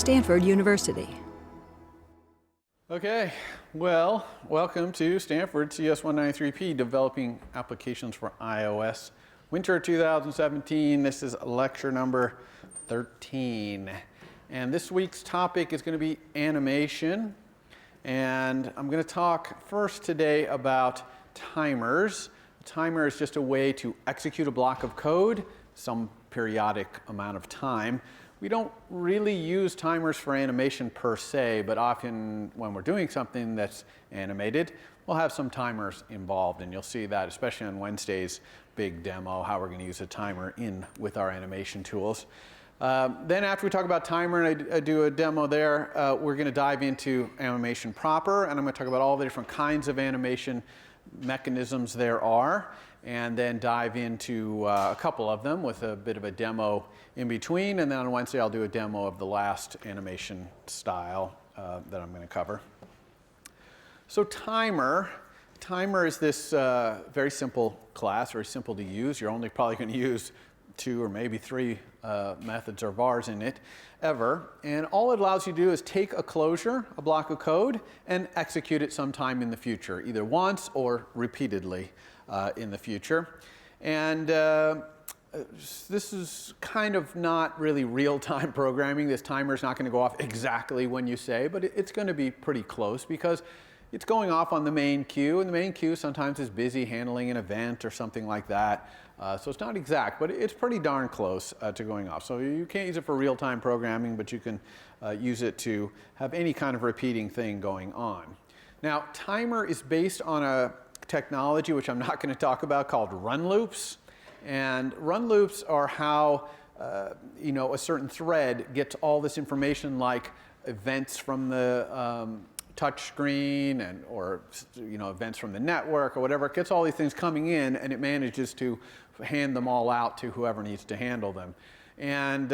Stanford University. Okay, well, welcome to Stanford CS193P, Developing Applications for iOS. Winter 2017, this is lecture number 13. And this week's topic is going to be animation. And I'm going to talk first today about timers. A timer is just a way to execute a block of code some periodic amount of time. We don't really use timers for animation per se, but often when we're doing something that's animated, we'll have some timers involved. And you'll see that, especially on Wednesday's big demo, how we're going to use a timer in with our animation tools. Then after we talk about timer and I do a demo there, we're going to dive into animation proper, and I'm going to talk about all the different kinds of animation mechanisms there are, and then dive into a couple of them with a bit of a demo in between. And then on Wednesday, I'll do a demo of the last animation style that I'm going to cover. So timer is this very simple class, very simple to use. You're only probably going to use 2 or maybe 3 methods or vars in it ever. And all it allows you to do is take a closure, a block of code, and execute it sometime in the future, either once or repeatedly in the future. And this is kind of not really real-time programming. This timer is not going to go off exactly when you say, but it's going to be pretty close because it's going off on the main queue, and the main queue sometimes is busy handling an event or something like that. So it's not exact, but it's pretty darn close to going off. So you can't use it for real-time programming, but you can use it to have any kind of repeating thing going on. Now, timer is based on a technology which I'm not going to talk about called run loops. And run loops are how a certain thread gets all this information like events from the touch screen or events from the network or whatever. It gets all these things coming in, and it manages to hand them all out to whoever needs to handle them. And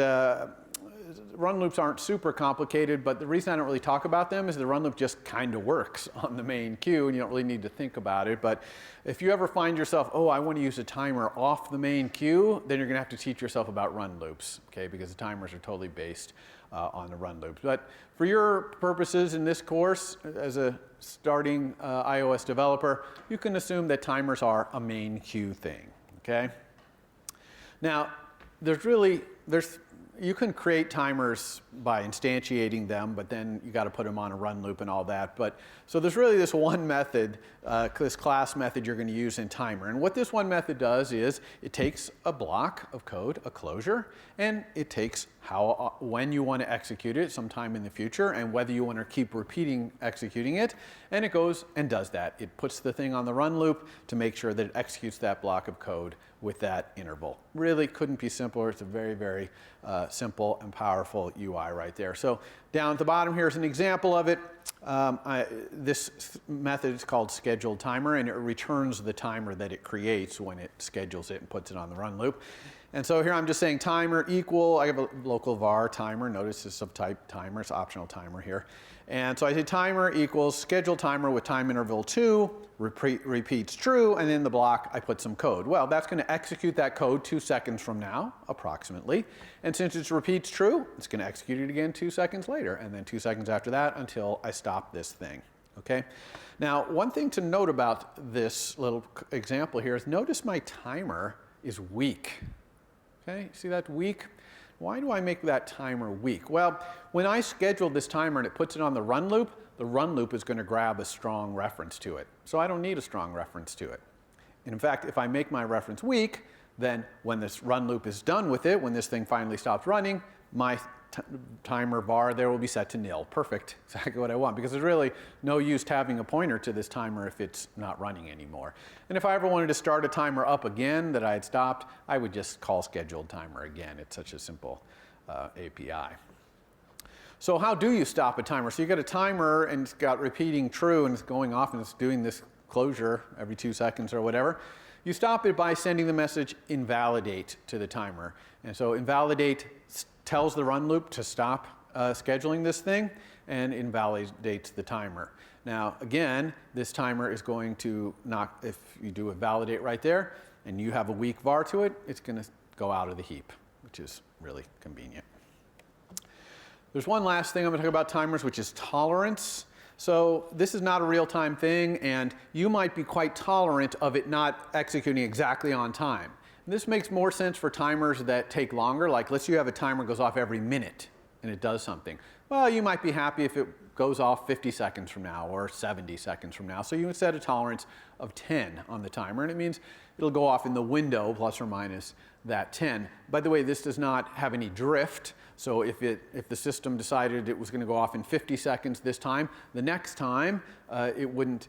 run loops aren't super complicated, but the reason I don't really talk about them is the run loop just kind of works on the main queue, and you don't really need to think about it. But if you ever find yourself, oh, I want to use a timer off the main queue, then you're going to have to teach yourself about run loops, okay? Because the timers are totally based on the run loops. But for your purposes in this course, as a starting iOS developer, you can assume that timers are a main queue thing, okay? Now, you can create timers by instantiating them, but then you got to put them on a run loop and all that. So there's really this one method, this class method you're going to use in timer. And what this one method does is it takes a block of code, a closure, and it takes when you want to execute it sometime in the future and whether you want to keep repeating executing it. And it goes and does that. It puts the thing on the run loop to make sure that it executes that block of code with that interval. Really couldn't be simpler. It's a very, very simple and powerful UI right there. So down at the bottom here is an example of it. This method is called scheduled timer, and it returns the timer that it creates when it schedules it and puts it on the run loop. And so here I'm just saying timer equal, I have a local var timer. Notice this of type timer, it's optional timer here. And so I say timer equals scheduled timer with time interval 2, repeats true, and in the block I put some code. Well, that's going to execute that code 2 seconds from now, approximately. And since it repeats true, it's going to execute it again 2 seconds later, and then 2 seconds after that until I stop this thing. Okay? Now, one thing to note about this little example here is notice my timer is weak. Okay, see that weak? Why do I make that timer weak? Well, when I schedule this timer and it puts it on the run loop is going to grab a strong reference to it. So I don't need a strong reference to it. And in fact, if I make my reference weak, then when this run loop is done with it, when this thing finally stops running, my timer var there will be set to nil. Perfect, exactly what I want, because there's really no use to having a pointer to this timer if it's not running anymore. And if I ever wanted to start a timer up again that I had stopped, I would just call scheduled timer again. It's such a simple API. So how do you stop a timer? So you got a timer and it's got repeating true and it's going off and it's doing this closure every 2 seconds or whatever. You stop it by sending the message invalidate to the timer. And so invalidate tells the run loop to stop scheduling this thing and invalidates the timer. Now, again, this timer is going to not, if you do a validate right there and you have a weak var to it, it's going to go out of the heap, which is really convenient. There's one last thing I'm going to talk about timers, which is tolerance. So this is not a real-time thing, and you might be quite tolerant of it not executing exactly on time. And this makes more sense for timers that take longer. Like, let's say you have a timer goes off every minute and it does something. Well, you might be happy if it goes off 50 seconds from now or 70 seconds from now. So you would set a tolerance of 10 on the timer, and it means it'll go off in the window plus or minus that 10. By the way, this does not have any drift. So if the system decided it was going to go off in 50 seconds this time, the next time it wouldn't,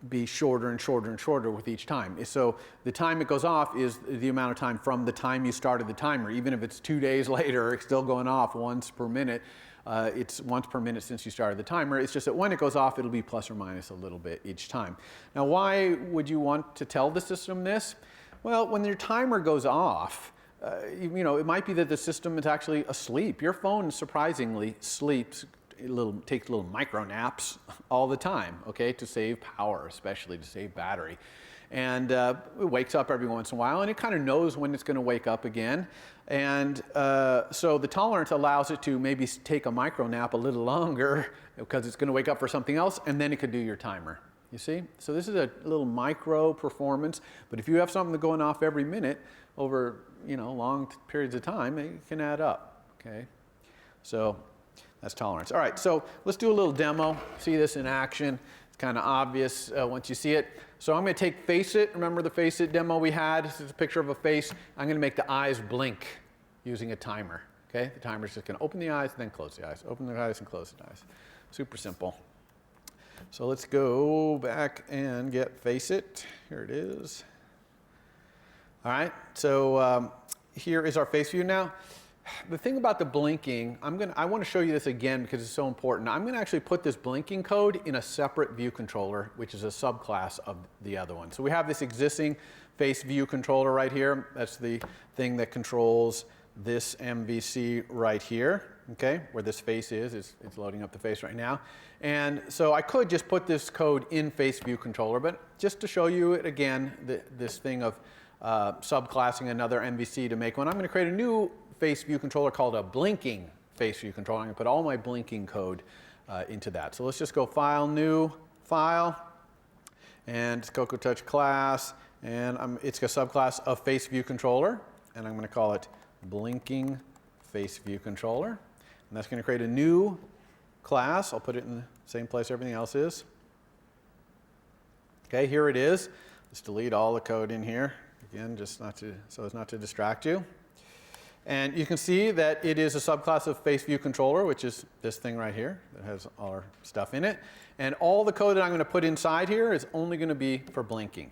be shorter and shorter and shorter with each time. So the time it goes off is the amount of time from the time you started the timer. Even if it's 2 days later, it's still going off once per minute. It's once per minute since you started the timer. It's just that when it goes off, it'll be plus or minus a little bit each time. Now, why would you want to tell the system this? Well, when your timer goes off, it might be that the system is actually asleep. Your phone surprisingly sleeps, takes little micro naps all the time, okay, to save power, especially to save battery. And it wakes up every once in a while, and it kind of knows when it's going to wake up again. And so the tolerance allows it to maybe take a micro nap a little longer because it's going to wake up for something else, and then it could do your timer. You see? So this is a little micro performance, but if you have something going off every minute over, long periods of time, it can add up, okay? So that's tolerance. All right, so let's do a little demo. See this in action. It's kind of obvious once you see it. So I'm going to take Face It. Remember the Face It demo we had? This is a picture of a face. I'm going to make the eyes blink using a timer, okay? The timer's just going to open the eyes and then close the eyes. Open the eyes and close the eyes. Super simple. So let's go back and get Face It. Here it is. All right, so here is our face view now. The thing about the blinking, I want to show you this again because it's so important. I'm going to actually put this blinking code in a separate view controller, which is a subclass of the other one. So we have this existing face view controller right here. That's the thing that controls this MVC right here, okay, where this face is. It's loading up the face right now. And so I could just put this code in face view controller, but just to show you it again, this thing of subclassing another MVC to make one, I'm going to create a new face view controller called a blinking face view controller. I'm going to put all my blinking code into that. So let's just go File, New, File, and it's Cocoa Touch class, and it's a subclass of face view controller, and I'm going to call it blinking face view controller. And that's going to create a new class. I'll put it in the same place everything else is. Okay, here it is. Let's delete all the code in here. Again, just so as not to distract you. And you can see that it is a subclass of face view controller, which is this thing right here that has all our stuff in it. And all the code that I'm going to put inside here is only going to be for blinking.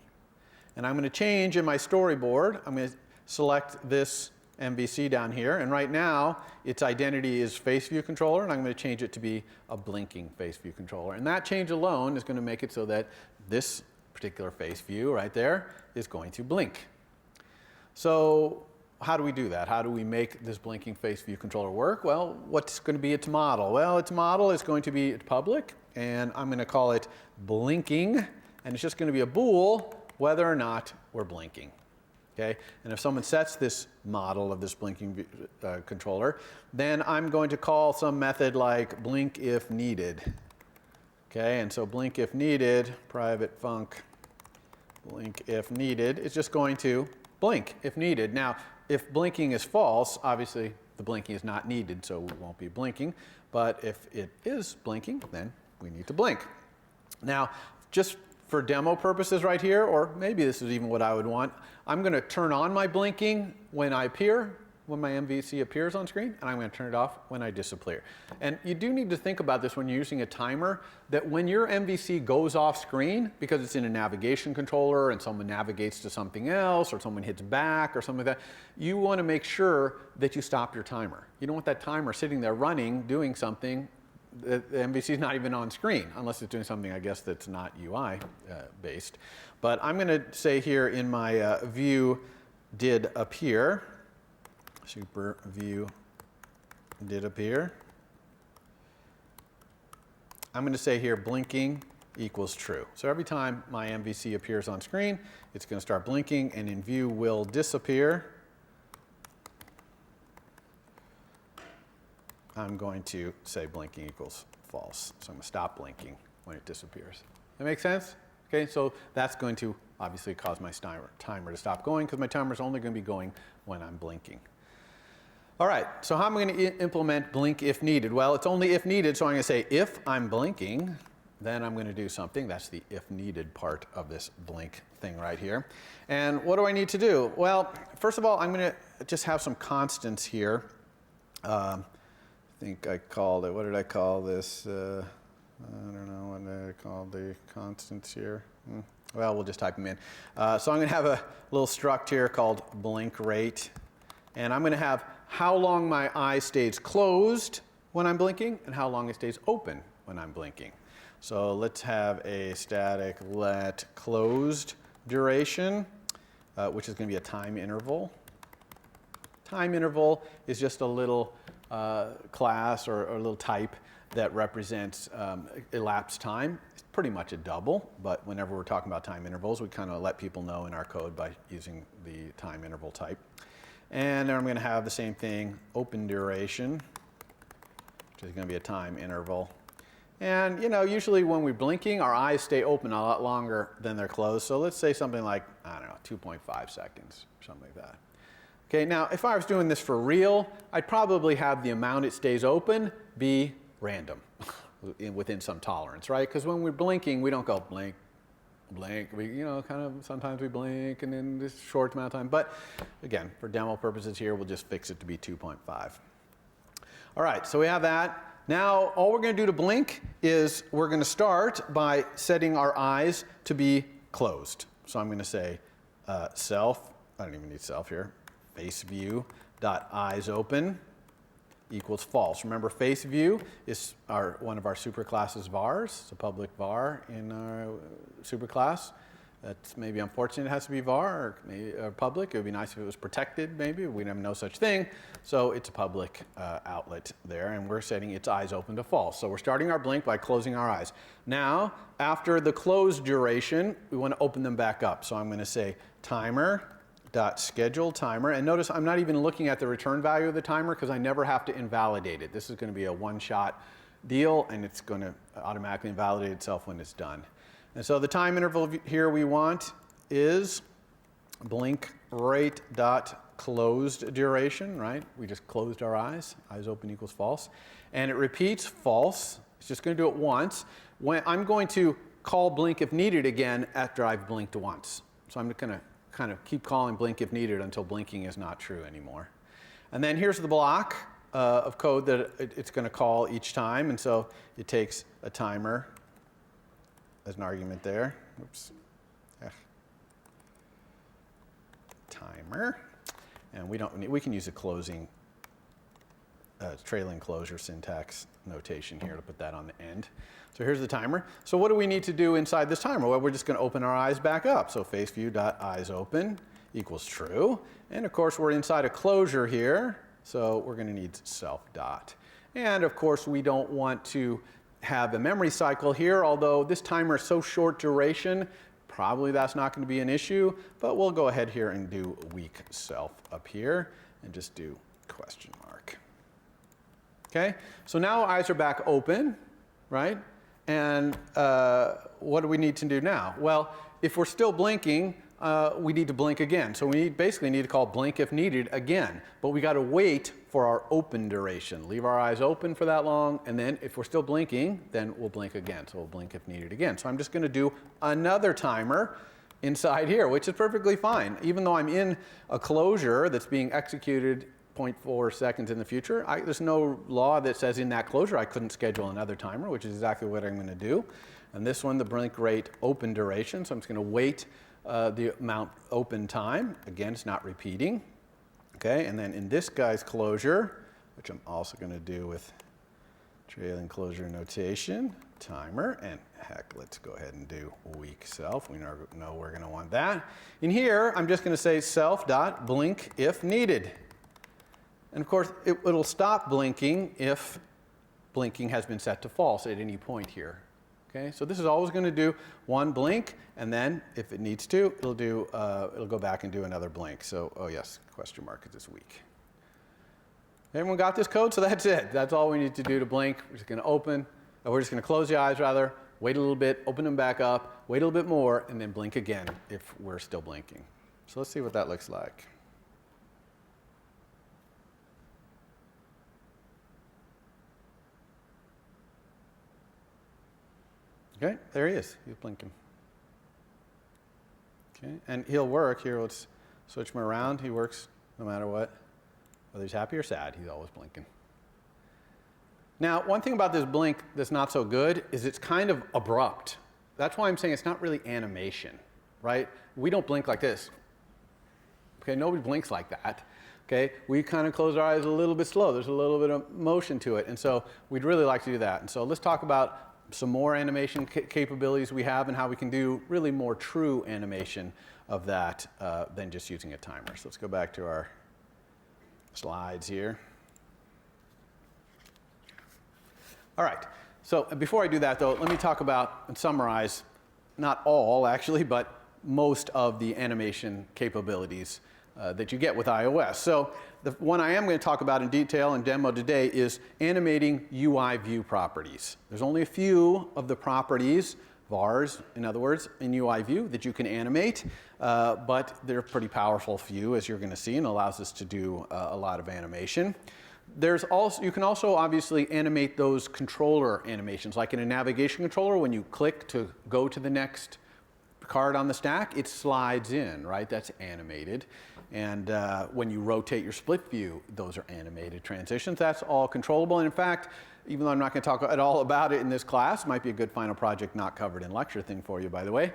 And I'm going to change in my storyboard. I'm going to select this MVC down here. And right now, its identity is face view controller, and I'm going to change it to be a blinking face view controller. And that change alone is going to make it so that this particular face view right there is going to blink. So how do we do that? How do we make this blinking face view controller work? Well, what's going to be its model? Well, its model is going to be public, and I'm going to call it blinking, and it's just going to be a bool whether or not we're blinking. Okay? And if someone sets this model of this blinking controller, then I'm going to call some method like blink if needed. Okay? And so blink if needed, private func blink if needed, is just going to blink if needed. Now, if blinking is false, obviously the blinking is not needed, so we won't be blinking. But if it is blinking, then we need to blink. Now, just for demo purposes right here, or maybe this is even what I would want, I'm going to turn on my blinking when I appear, when my MVC appears on screen, and I'm going to turn it off when I disappear. And you do need to think about this when you're using a timer, that when your MVC goes off screen, because it's in a navigation controller and someone navigates to something else, or someone hits back or something like that, you want to make sure that you stop your timer. You don't want that timer sitting there running, doing something. The MVC is not even on screen, unless it's doing something, I guess, that's not UI based. But I'm going to say here in my view did appear, super view did appear. I'm going to say here blinking equals true. So every time my MVC appears on screen, it's going to start blinking, and in view will disappear. I'm going to say blinking equals false. So I'm going to stop blinking when it disappears. That make sense? Okay, so that's going to obviously cause my timer to stop going because my timer is only going to be going when I'm blinking. All right, so how am I going to implement blink if needed? Well, it's only if needed, so I'm going to say if I'm blinking, then I'm going to do something. That's the if needed part of this blink thing right here. And what do I need to do? Well, first of all, I'm going to just have some constants here. I think I called it, what did I call this? I don't know what I called the constants here. Well, we'll just type them in. So I'm going to have a little struct here called blink rate. And I'm going to have how long my eye stays closed when I'm blinking and how long it stays open when I'm blinking. So let's have a static let closed duration, which is going to be a time interval. Time interval is just a little class or a little type that represents elapsed time. It's pretty much a double, but whenever we're talking about time intervals, we kind of let people know in our code by using the time interval type. And then I'm going to have the same thing, open duration, which is going to be a time interval. And, you know, usually when we're blinking, our eyes stay open a lot longer than they're closed. So let's say something like, I don't know, 2.5 seconds, something like that. Okay, now if I was doing this for real, I'd probably have the amount it stays open be random within some tolerance, right? Because when we're blinking, we don't go blink, blink. We, you know, kind of sometimes we blink and then this short amount of time. But again, for demo purposes here, we'll just fix it to be 2.5. All right, so we have that. Now, all we're going to do to blink is we're going to start by setting our eyes to be closed. So I'm going to say self, I don't even need self here, face view dot eyes open equals false. Remember, face view is one of our superclasses vars. It's a public var in our superclass. That's maybe unfortunate it has to be var or public. It would be nice if it was protected maybe. We have no such thing. So it's a public outlet there, and we're setting its eyes open to false. So we're starting our blink by closing our eyes. Now, after the closed duration, we want to open them back up. So I'm going to say timer dot schedule timer, and notice I'm not even looking at the return value of the timer because I never have to invalidate it. This is going to be a one-shot deal, and it's going to automatically invalidate itself when it's done. And so the time interval here we want is blink rate dot closed duration, right? We just closed our eyes. Eyes open equals false. And it repeats false. It's just going to do it once. When I'm going to call blink if needed again after I've blinked once. So I'm going to kind of keep calling blink if needed until blinking is not true anymore. And then here's the block of code that it's going to call each time. And so it takes a timer as an argument there. Oops. Timer. And we can use a closing, trailing closure syntax notation here to put that on the end. So here's the timer. So what do we need to do inside this timer? Well, we're just going to open our eyes back up. So faceview.eyesOpen equals true. And of course, we're inside a closure here. So we're going to need self dot. And of course, we don't want to have a memory cycle here, although this timer is so short duration, probably that's not going to be an issue, but we'll go ahead here and do weak self up here and just do question mark. Okay, so now eyes are back open, right? And what do we need to do now? Well, if we're still blinking, we need to blink again. So we basically need to call blink if needed again, but we got to wait for our open duration. Leave our eyes open for that long, and then if we're still blinking, then we'll blink again. So we'll blink if needed again. So I'm just going to do another timer inside here, which is perfectly fine. Even though I'm in a closure that's being executed 0.4 seconds in the future, there's no law that says in that closure I couldn't schedule another timer, which is exactly what I'm going to do. And this one, the blink rate open duration, so I'm just going to wait the amount open time. Again, it's not repeating. Okay, and then in this guy's closure, which I'm also going to do with trailing closure notation, timer, and heck, let's go ahead and do weak self. We know we're going to want that. In here, I'm just going to say self.blink if needed. And of course, it'll stop blinking if blinking has been set to false at any point here. Okay, so this is always going to do one blink, and then if it needs to, it'll go back and do another blink. So, oh yes, question mark because it's weak. Everyone got this code? So that's it. That's all we need to do to blink. We're just going to open, or we're just going to close the eyes rather, wait a little bit, open them back up, wait a little bit more, and then blink again if we're still blinking. So let's see what that looks like. Okay, there he is. He's blinking. Okay, and he'll work. Here, let's switch him around. He works no matter what. Whether he's happy or sad, he's always blinking. Now, one thing about this blink that's not so good is it's kind of abrupt. That's why I'm saying it's not really animation, right? We don't blink like this. Okay, nobody blinks like that. Okay, we kind of close our eyes a little bit slow. There's a little bit of motion to it, and so we'd really like to do that. And so let's talk about some more animation capabilities we have and how we can do really more true animation of that than just using a timer. So let's go back to our slides here. All right, so before I do that though, let me talk about and summarize, not all actually, but most of the animation capabilities that you get with iOS. So the one I am going to talk about in detail and demo today is animating UI view properties. There's only a few of the properties, vars in other words, in UI view that you can animate, but they're a pretty powerful few as you're going to see, and allows us to do a lot of animation. There's also, you can also obviously animate those controller animations, like in a navigation controller when you click to go to the next card on the stack, it slides in, right? That's animated. And when you rotate your split view, those are animated transitions. That's all controllable. And in fact, even though I'm not going to talk at all about it in this class, might be a good final project not covered in lecture thing for you, by the way.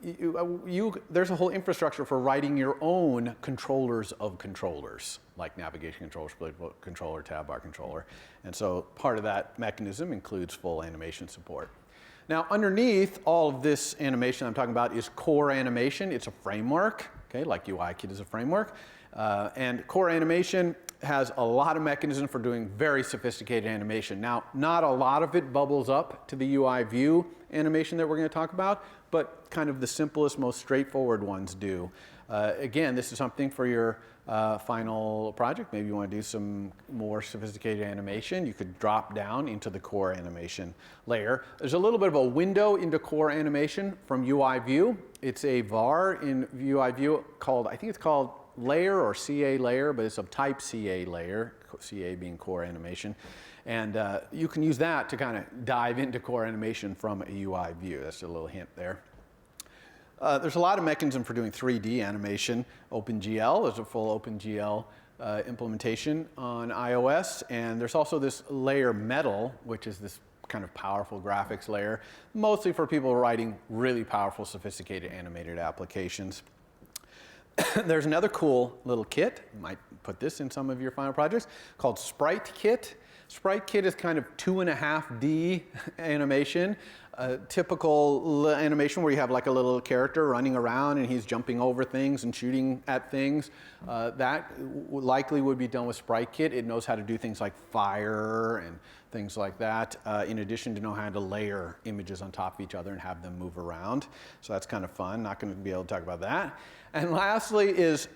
There's a whole infrastructure for writing your own controllers of controllers, like navigation controller, split controller, tab bar controller. And so part of that mechanism includes full animation support. Now, underneath all of this animation I'm talking about is core animation. It's a framework, okay, like UIKit is a framework. And core animation has a lot of mechanisms for doing very sophisticated animation. Now, not a lot of it bubbles up to the UI view animation that we're going to talk about, but kind of the simplest, most straightforward ones do. Again, this is something for your final project. Maybe you want to do some more sophisticated animation. You could drop down into the core animation layer. There's a little bit of a window into core animation from UI view. It's a var in UI view called, I think it's called layer or CA layer, but it's of type CA layer, CA being core animation. And you can use that to kind of dive into core animation from a UI view. That's a little hint there. There's a lot of mechanism for doing 3D animation. OpenGL, there's a full OpenGL implementation on iOS. And there's also this layer Metal, which is this kind of powerful graphics layer, mostly for people writing really powerful, sophisticated animated applications. There's another cool little kit, you might put this in some of your final projects, called Sprite Kit. Sprite Kit is kind of 2.5D animation, a typical animation where you have like a little character running around and he's jumping over things and shooting at things. That likely would be done with Sprite Kit. It knows how to do things like fire and things like that, in addition to know how to layer images on top of each other and have them move around. So that's kind of fun. Not going to be able to talk about that. And lastly is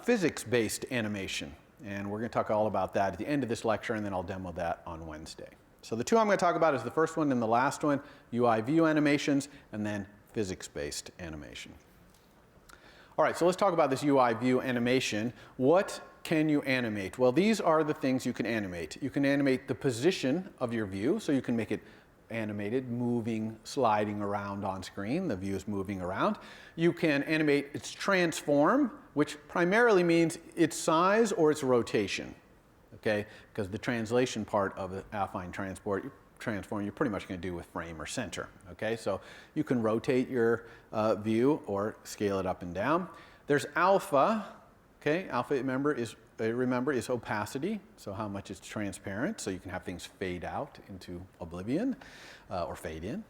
physics-based animation. And we're going to talk all about that at the end of this lecture, and then I'll demo that on Wednesday. So the two I'm going to talk about is the first one and the last one, UI view animations, and then physics-based animation. All right, so let's talk about this UI view animation. What can you animate? Well, these are the things you can animate. You can animate the position of your view, so you can make it animated, moving, sliding around on screen. The view is moving around. You can animate its transform, which primarily means its size or its rotation, okay? Because the translation part of the affine transform, you're pretty much going to do with frame or center, okay? So you can rotate your view or scale it up and down. There's alpha, okay? Alpha, remember, is opacity, so how much it's transparent, so you can have things fade out into oblivion or fade in.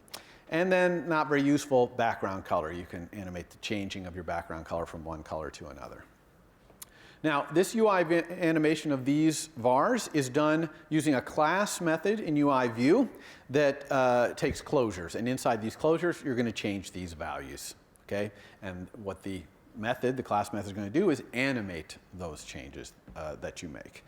And then, not very useful, background color. You can animate the changing of your background color from one color to another. Now, this UI animation of these vars is done using a class method in UI view that takes closures. And inside these closures, you're going to change these values, okay? And what the method, the class method, is going to do is animate those changes that you make.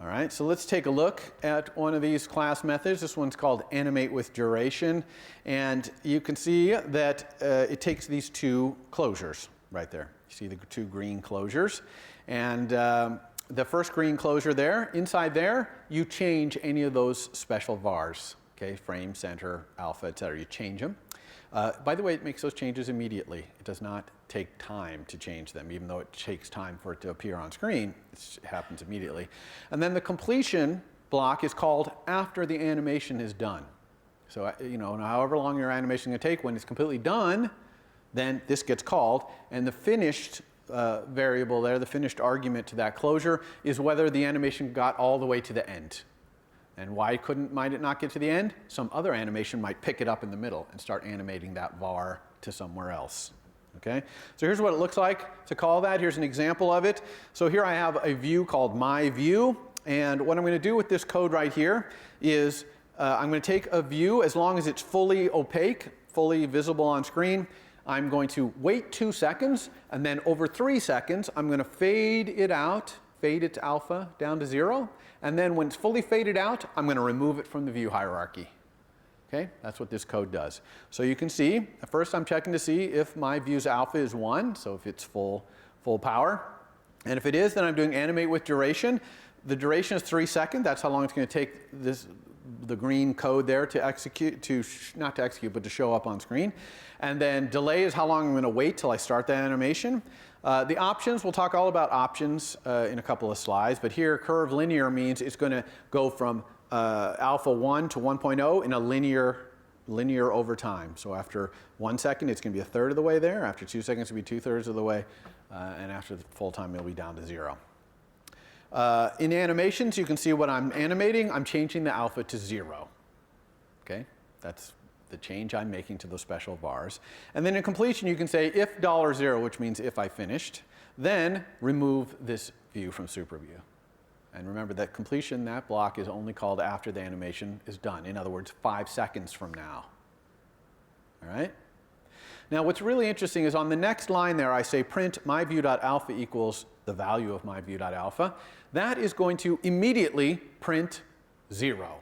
All right, so let's take a look at one of these class methods. This one's called animate with duration. And you can see that it takes these two closures right there. You see the two green closures. And the first green closure there, inside there, you change any of those special vars. Okay, frame, center, alpha, et cetera. You change them. By the way, it makes those changes immediately. It does not take time to change them, even though it takes time for it to appear on screen. It happens immediately. And then the completion block is called after the animation is done. So, you know, however long your animation is going to take, when it's completely done, then this gets called. And the finished variable there, the finished argument to that closure, is whether the animation got all the way to the end. And why might it not get to the end? Some other animation might pick it up in the middle and start animating that var to somewhere else. Okay? So here's what it looks like to call that. Here's an example of it. So here I have a view called my view. And what I'm going to do with this code right here is I'm going to take a view, as long as it's fully opaque, fully visible on screen. I'm going to wait 2 seconds, and then over 3 seconds, I'm going to fade it out, fade its alpha down to 0. And then when it's fully faded out, I'm going to remove it from the view hierarchy. Okay, that's what this code does. So you can see, at first I'm checking to see if my view's alpha is 1, so if it's full power. And if it is, then I'm doing animate with duration. The duration is 3 seconds. That's how long it's going to take the green code there to execute, not to execute, but to show up on screen. And then delay is how long I'm going to wait till I start the animation. The options, we'll talk all about options in a couple of slides, but here curve linear means it's going to go from alpha 1 to 1.0 in a linear over time. So after 1 second, it's going to be 1/3 of the way there. After 2 seconds, it'll be 2/3 of the way. And after the full time, it'll be down to 0. In animations, you can see what I'm animating. I'm changing the alpha to 0. Okay, that's the change I'm making to those special vars. And then in completion, you can say if $0, which means if I finished, then remove this view from SuperView. And remember that completion, that block is only called after the animation is done. In other words, 5 seconds from now. All right? Now, what's really interesting is on the next line there, I say print myView.alpha equals the value of myView.alpha. That is going to immediately print 0.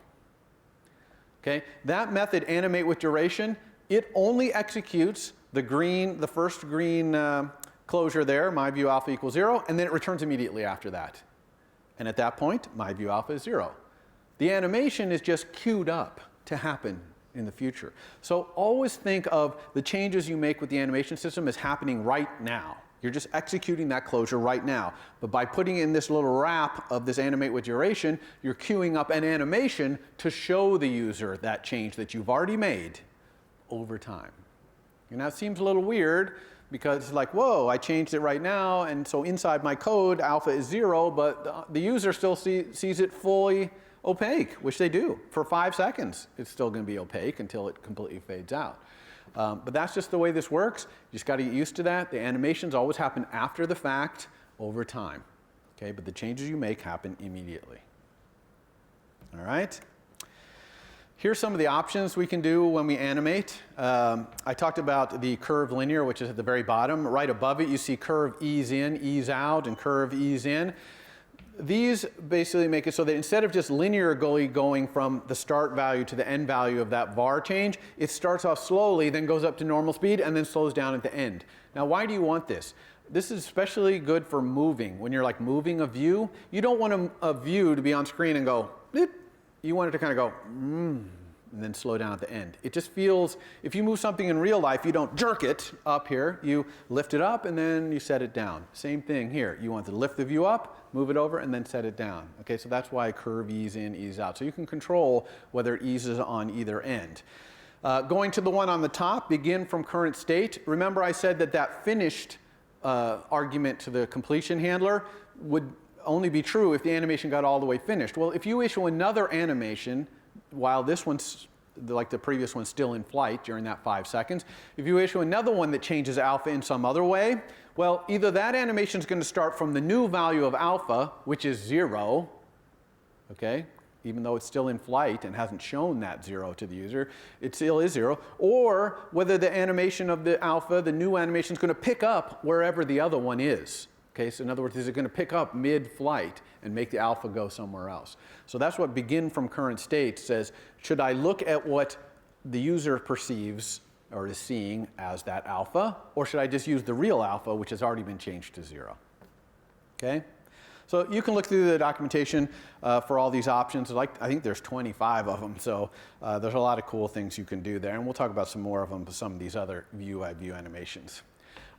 Okay? That method, animate with duration, it only executes the first green closure there, myViewAlpha equals 0, and then it returns immediately after that. And at that point, myViewAlpha is 0. The animation is just queued up to happen in the future. So always think of the changes you make with the animation system as happening right now. You're just executing that closure right now. But by putting in this little wrap of this animate with duration, you're queuing up an animation to show the user that change that you've already made over time. And that seems a little weird because it's like, whoa, I changed it right now, and so inside my code, alpha is 0, but the user still sees it fully opaque, which they do. For 5 seconds, it's still going to be opaque until it completely fades out. But that's just the way this works. You just got to get used to that. The animations always happen after the fact, over time. Okay, but the changes you make happen immediately. All right? Here's some of the options we can do when we animate. I talked about the curve linear, which is at the very bottom. Right above it, you see curve ease in, ease out, and curve ease in. These basically make it so that instead of just linearly going from the start value to the end value of that var change, it starts off slowly, then goes up to normal speed, and then slows down at the end. Now, why do you want this? This is especially good for moving. When you're like moving a view, you don't want a view to be on screen and go, bleep. You want it to kind of go, and then slow down at the end. It just feels, if you move something in real life, you don't jerk it up here. You lift it up, and then you set it down. Same thing here. You want to lift the view up, move it over, and then set it down. Okay, so that's why curve ease in, ease out. So you can control whether it eases on either end. Going to the one on the top, begin from current state. Remember I said that that finished argument to the completion handler would only be true if the animation got all the way finished. Well, if you issue another animation while this one's, like the previous one's still in flight during that 5 seconds, if you issue another one that changes alpha in some other way, well, either that animation is going to start from the new value of alpha, which is 0, okay, even though it's still in flight and hasn't shown that 0 to the user, it still is 0, or whether the animation of the alpha, the new animation, is going to pick up wherever the other one is. Okay, so in other words, is it going to pick up mid-flight and make the alpha go somewhere else? So that's what begin from current state says. Should I look at what the user perceives or is seeing as that alpha, or should I just use the real alpha, which has already been changed to 0? Okay? So you can look through the documentation for all these options. I think there's 25 of them, so there's a lot of cool things you can do there, and we'll talk about some more of them, some of these other UI view animations.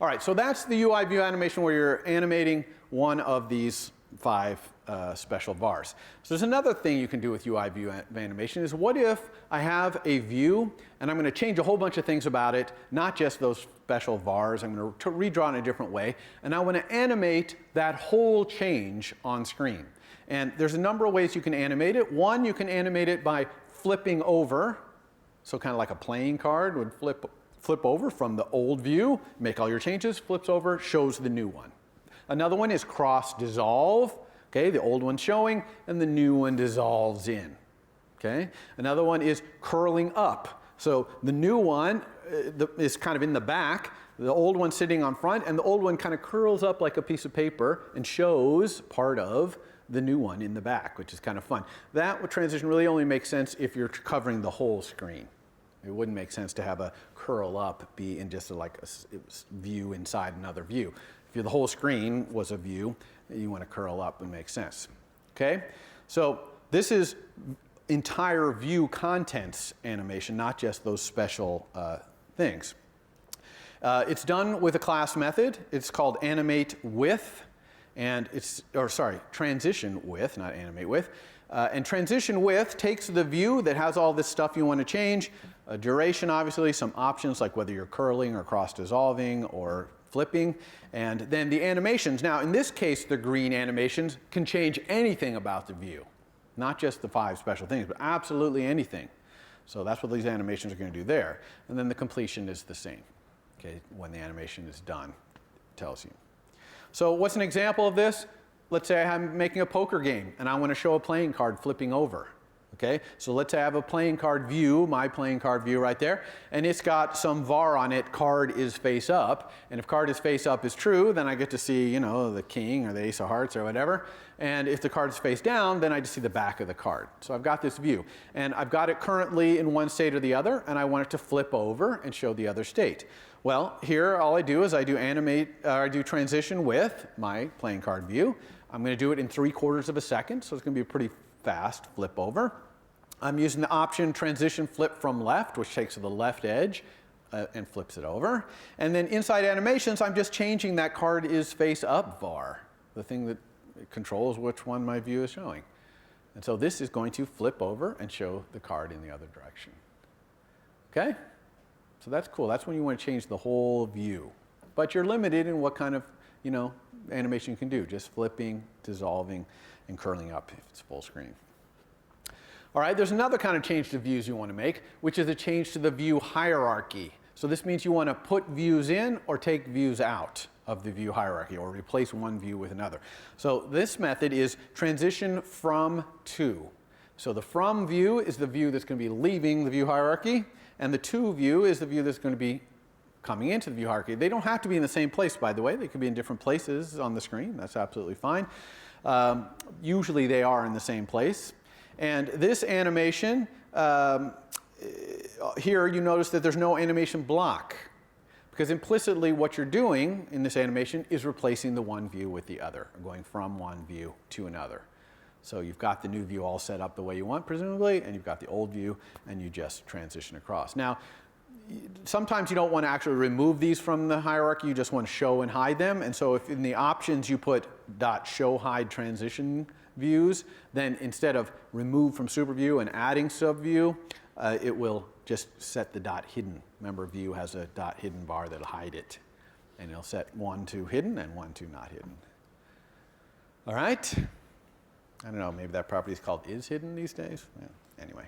All right, so that's the UI view animation where you're animating one of these 5 special vars. So there's another thing you can do with UI view animation is what if I have a view and I'm going to change a whole bunch of things about it, not just those special vars. I'm going to redraw it in a different way, and I want to animate that whole change on screen. And there's a number of ways you can animate it. One, you can animate it by flipping over, so kind of like a playing card would flip over from the old view, make all your changes, flips over, shows the new one. Another one is cross dissolve. Okay, the old one's showing and the new one dissolves in. Okay, another one is curling up. So the new one is kind of in the back, the old one's sitting on front, and the old one kind of curls up like a piece of paper and shows part of the new one in the back, which is kind of fun. That transition really only makes sense if you're covering the whole screen. It wouldn't make sense to have a curl up be in just like a view inside another view. If the whole screen was a view, you want to curl up and make sense. Okay? So this is entire view contents animation, not just those special things. It's done with a class method. It's called animate with, and transition with, not animate with. And transition with takes the view that has all this stuff you want to change, duration obviously, some options like whether you're curling or cross dissolving or flipping, and then the animations. Now in this case, the green animations can change anything about the view, not just the 5 special things, but absolutely anything. So that's what these animations are going to do there. And then the completion is the same. Okay, when the animation is done, it tells you. So what's an example of this? Let's say I'm making a poker game and I want to show a playing card flipping over. Okay, so let's say I have a playing card view, my playing card view right there, and it's got some var on it, card is face up. And if card is face up is true, then I get to see, you know, the king or the ace of hearts or whatever. And if the card is face down, then I just see the back of the card. So I've got this view. And I've got it currently in one state or the other, and I want it to flip over and show the other state. Well, here all I do is I do transition with my playing card view. I'm going to do it in 3/4 of a second, so it's going to be a pretty fast flip over. I'm using the option transition flip from left, which takes to the left edge and flips it over. And then inside animations, I'm just changing that card is face up var, the thing that controls which one my view is showing. And so this is going to flip over and show the card in the other direction. Okay? So that's cool. That's when you want to change the whole view. But you're limited in what kind of, you know, animation you can do, just flipping, dissolving, and curling up if it's full screen. All right, there's another kind of change to views you want to make, which is a change to the view hierarchy. So this means you want to put views in or take views out of the view hierarchy or replace one view with another. So this method is transition from to. So the from view is the view that's going to be leaving the view hierarchy, and the to view is the view that's going to be coming into the view hierarchy. They don't have to be in the same place, by the way. They could be in different places on the screen. That's absolutely fine. Usually they are in the same place. And this animation, here you notice that there's no animation block, because implicitly what you're doing in this animation is replacing the one view with the other, or going from one view to another. So you've got the new view all set up the way you want, presumably, and you've got the old view, and you just transition across. Now, sometimes you don't want to actually remove these from the hierarchy, you just want to show and hide them. And so if in the options you put .show hide transition views, then instead of remove from super view and adding subview, it will just set the hidden. Remember, view has a hidden bar that'll hide it. And it'll set 1 to hidden and 1 to not hidden. All right? I don't know, maybe that property is called is hidden these days. Yeah, anyway.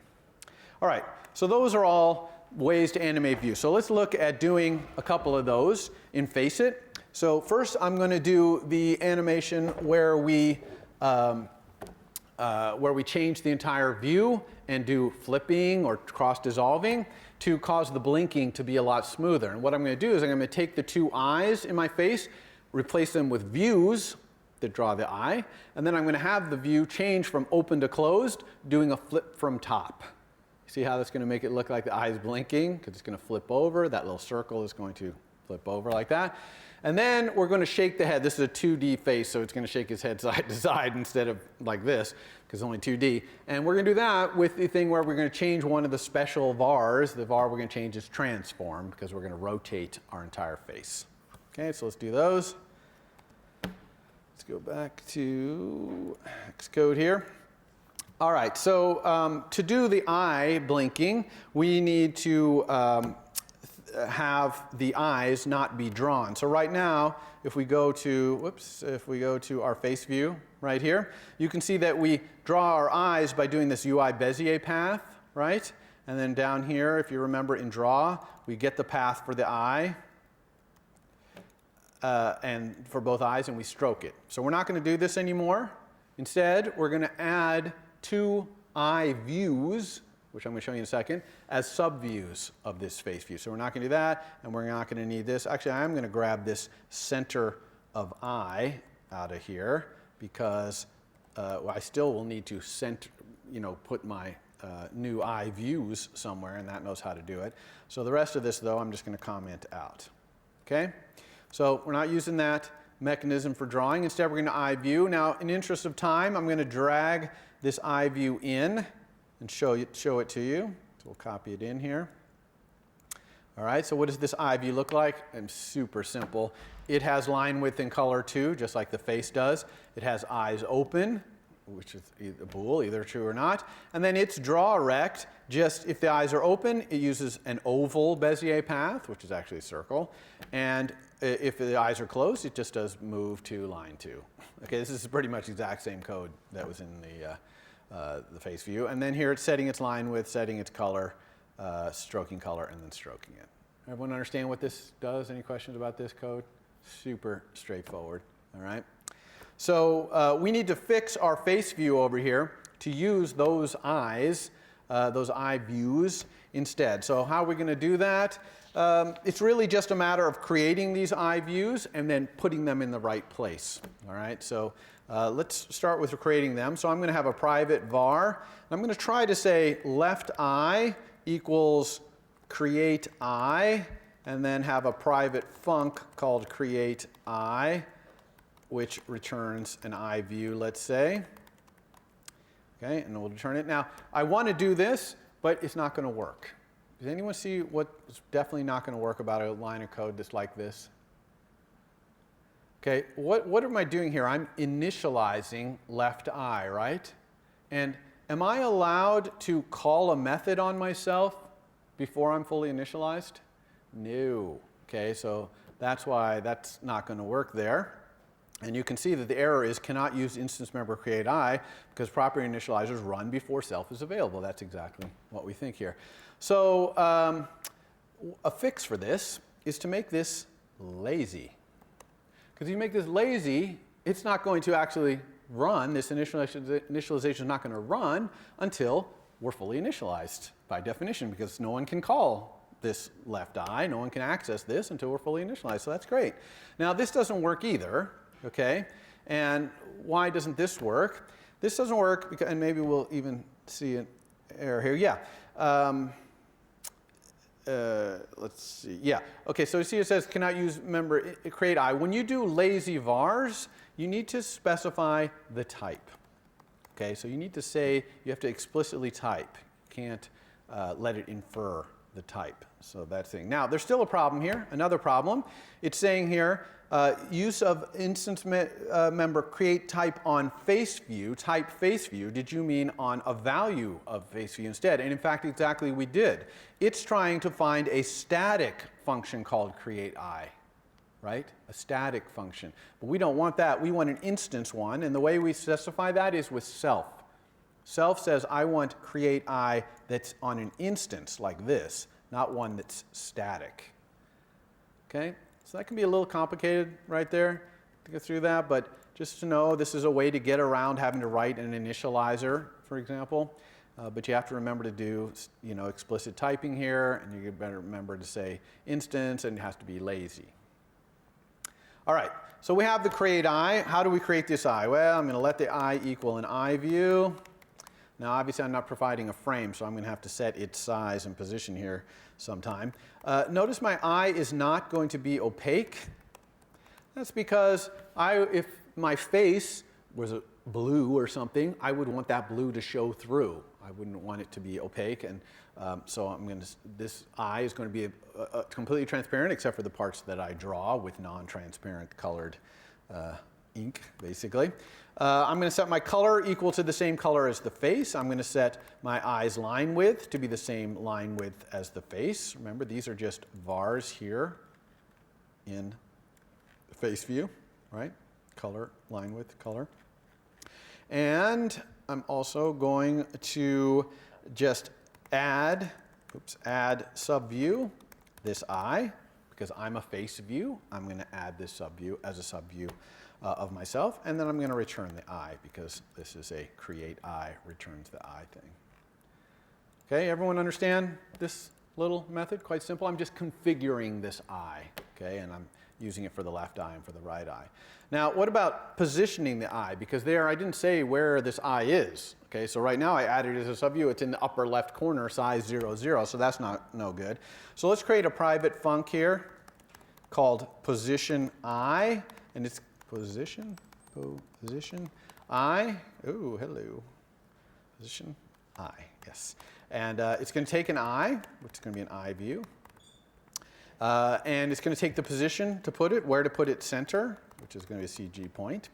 All right, so those are all ways to animate views. So let's look at doing a couple of those in Faceit. So first I'm going to do the animation where we change the entire view and do flipping or cross dissolving to cause the blinking to be a lot smoother. And what I'm going to do is I'm going to take the 2 eyes in my face, replace them with views that draw the eye, and then I'm going to have the view change from open to closed, doing a flip from top. See how that's going to make it look like the eye is blinking? Because it's going to flip over. That little circle is going to flip over like that. And then we're going to shake the head. This is a 2D face, so it's going to shake his head side to side instead of like this, because it's only 2D. And we're going to do that with the thing where we're going to change one of the special VARs. The VAR we're going to change is transform, because we're going to rotate our entire face. Okay, so let's do those. Let's go back to Xcode here. All right, so to do the eye blinking, we need to have the eyes not be drawn. So right now, if we go to, if we go to our face view right here, you can see that we draw our eyes by doing this UI Bezier path, right? And then down here, if you remember in draw, we get the path for the eye and for both eyes, and we stroke it. So we're not going to do this anymore. Instead, we're going to add 2 eye views, which I'm going to show you in a second, as subviews of this face view. So we're not going to do that, and we're not going to need this. Actually, I'm going to grab this center of eye out of here, because I still will need to put my new eye views somewhere, and that knows how to do it. So the rest of this, though, I'm just going to comment out. Okay? So we're not using that mechanism for drawing. Instead, we're going to eye view. Now, in the interest of time, I'm going to drag this eye view in and show it to you. So we'll copy it in here. All right, so what does this eye view look like? It's super simple. It has line width and color too, just like the face does. It has eyes open, which is a bool, either true or not. And then its draw rect, just if the eyes are open, it uses an oval Bezier path, which is actually a circle. And if the eyes are closed, it just does move to line 2. Okay, this is pretty much the exact same code that was in the face view. And then here it's setting its line width, setting its color, stroking color, and then stroking it. Everyone understand what this does? Any questions about this code? Super straightforward, all right? So we need to fix our face view over here to use those eyes, those eye views instead. So how are we going to do that? It's really just a matter of creating these eye views and then putting them in the right place. All right, so let's start with creating them. So I'm going to have a private var. I'm going to try to say left eye equals create eye, and then have a private func called create eye, which returns an eye view, let's say. Okay, and we'll return it. Now, I want to do this, but it's not going to work. Does anyone see what's definitely not going to work about a line of code that's like this? Okay, what am I doing here? I'm initializing left eye, right? And am I allowed to call a method on myself before I'm fully initialized? No. Okay, so that's why that's not going to work there. And you can see that the error is cannot use instance member create eye, because property initializers run before self is available. That's exactly what we think here. So a fix for this is to make this lazy. Because if you make this lazy, it's not going to actually run. This initialization is not going to run until we're fully initialized by definition, because no one can call this left eye. No one can access this until we're fully initialized. So that's great. Now, this doesn't work either. Okay, and why doesn't this work? This doesn't work because, and maybe we'll even see an error here. Yeah. Let's see. Yeah. Okay. So you see, it says cannot use member create eye. When you do lazy vars, you need to specify the type. Okay. So you need to say you have to explicitly type. You can't let it infer the type. So that's the thing. Now, there's still a problem here. Another problem. It's saying here. Use of instance member create type on face view, type face view, did you mean on a value of face view instead? And in fact, exactly we did. It's trying to find a static function called create eye, right? A static function. But we don't want that. We want an instance one. And the way we specify that is with self. Self says I want create eye that's on an instance like this, not one that's static. Okay? So that can be a little complicated right there to go through that, but just to know this is a way to get around having to write an initializer, for example. But you have to remember to do explicit typing here, and you better remember to say instance, and it has to be lazy. All right, so we have the create eye. How do we create this eye? Well, I'm going to let the eye equal an eye view. Now, obviously, I'm not providing a frame, so I'm going to have to set its size and position here sometime. Notice my eye is not going to be opaque. That's because if my face was blue or something, I would want that blue to show through. I wouldn't want it to be opaque, and so this eye is going to be completely transparent except for the parts that I draw with non-transparent colored ink, basically. I'm going to set my color equal to the same color as the face. I'm going to set my eye's line width to be the same line width as the face. Remember, these are just vars here in the face view, right? Color, line width, color. And I'm also going to just add subview, this eye, because I'm a face view. I'm going to add this subview as a subview of myself, and then I'm going to return the eye because this is a create eye, returns the eye thing. Okay, everyone understand this little method? Quite simple. I'm just configuring this eye, okay, and I'm using it for the left eye and for the right eye. Now, what about positioning the eye? Because there I didn't say where this eye is. Okay, so right now I added it as a subview. It's in the upper left corner, size 0, 0, so that's no good. So let's create a private func here called position eye, and it's position eye. Oh, hello. Position eye, yes. And it's going to take an eye, which is going to be an eye view. And it's going to take the position to put it, where to put it center, which is going to be a CG point.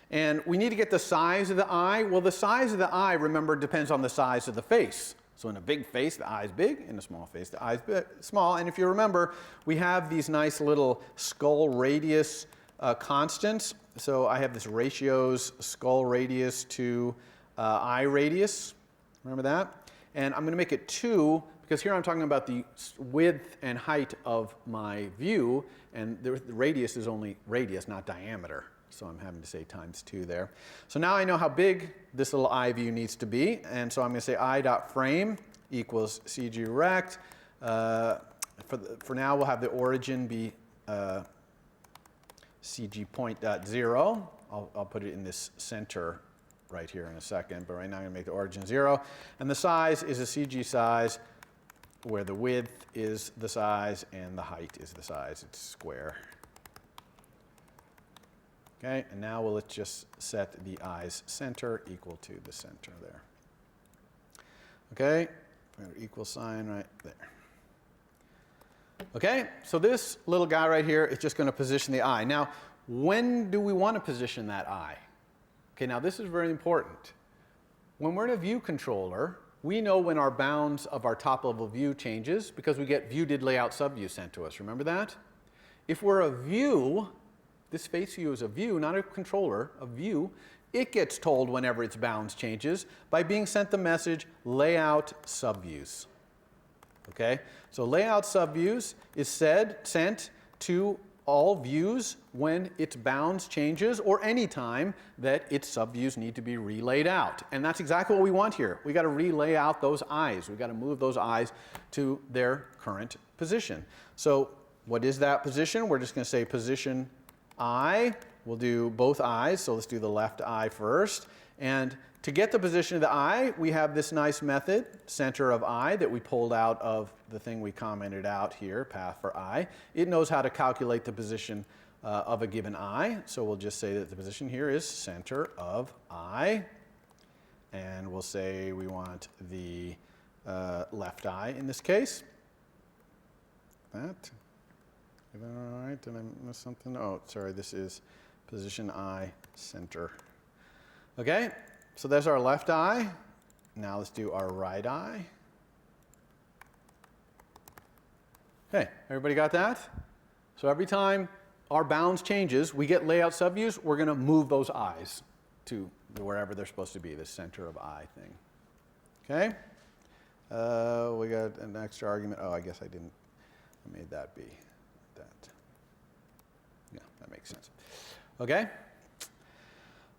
And we need to get the size of the eye. Well, the size of the eye, remember, depends on the size of the face. So in a big face, the eye is big. In a small face, the eye is small. And if you remember, we have these nice little skull radius constants. So I have this ratios skull radius to eye radius. Remember that? And I'm going to make it 2, because here I'm talking about the width and height of my view, and the radius is only radius, not diameter. So I'm having to say times 2 there. So now I know how big this little eye view needs to be, and so I'm going to say eye.frame equals cgrect. For now, we'll have the origin be cgpoint.0. I'll put it in this center right here in a second, but right now I'm going to make the origin 0. And the size is a CG size where the width is the size and the height is the size. It's square. Okay, and now let's just set the eye's center equal to the center there. Okay, equal sign right there. Okay, so this little guy right here is just going to position the eye. Now, when do we want to position that eye? Okay, now this is very important. When we're in a view controller, we know when our bounds of our top level view changes because we get view did layout subview sent to us. Remember that? If we're a view, this face view is a view, not a controller, a view. It gets told whenever its bounds changes by being sent the message layout subviews. Okay? So layout subviews is sent to all views when its bounds changes or any time that its subviews need to be relayed out. And that's exactly what we want here. We got to relay out those eyes. We've got to move those eyes to their current position. So what is that position? We're just going to say position eye. We'll do both eyes. So let's do the left eye first. And to get the position of the eye, we have this nice method, center of eye, that we pulled out of the thing we commented out here, path for eye. It knows how to calculate the position of a given eye. So we'll just say that the position here is center of eye. And we'll say we want the left eye in this case. That. All right, did I miss something? Oh, sorry, this is position eye, center. Okay, so there's our left eye. Now let's do our right eye. Okay, everybody got that? So every time our bounds changes, we get layout subviews, we're going to move those eyes to wherever they're supposed to be, the center of eye thing. Okay? We got an extra argument. Oh, I guess I made that be that. Yeah, that makes sense. Okay?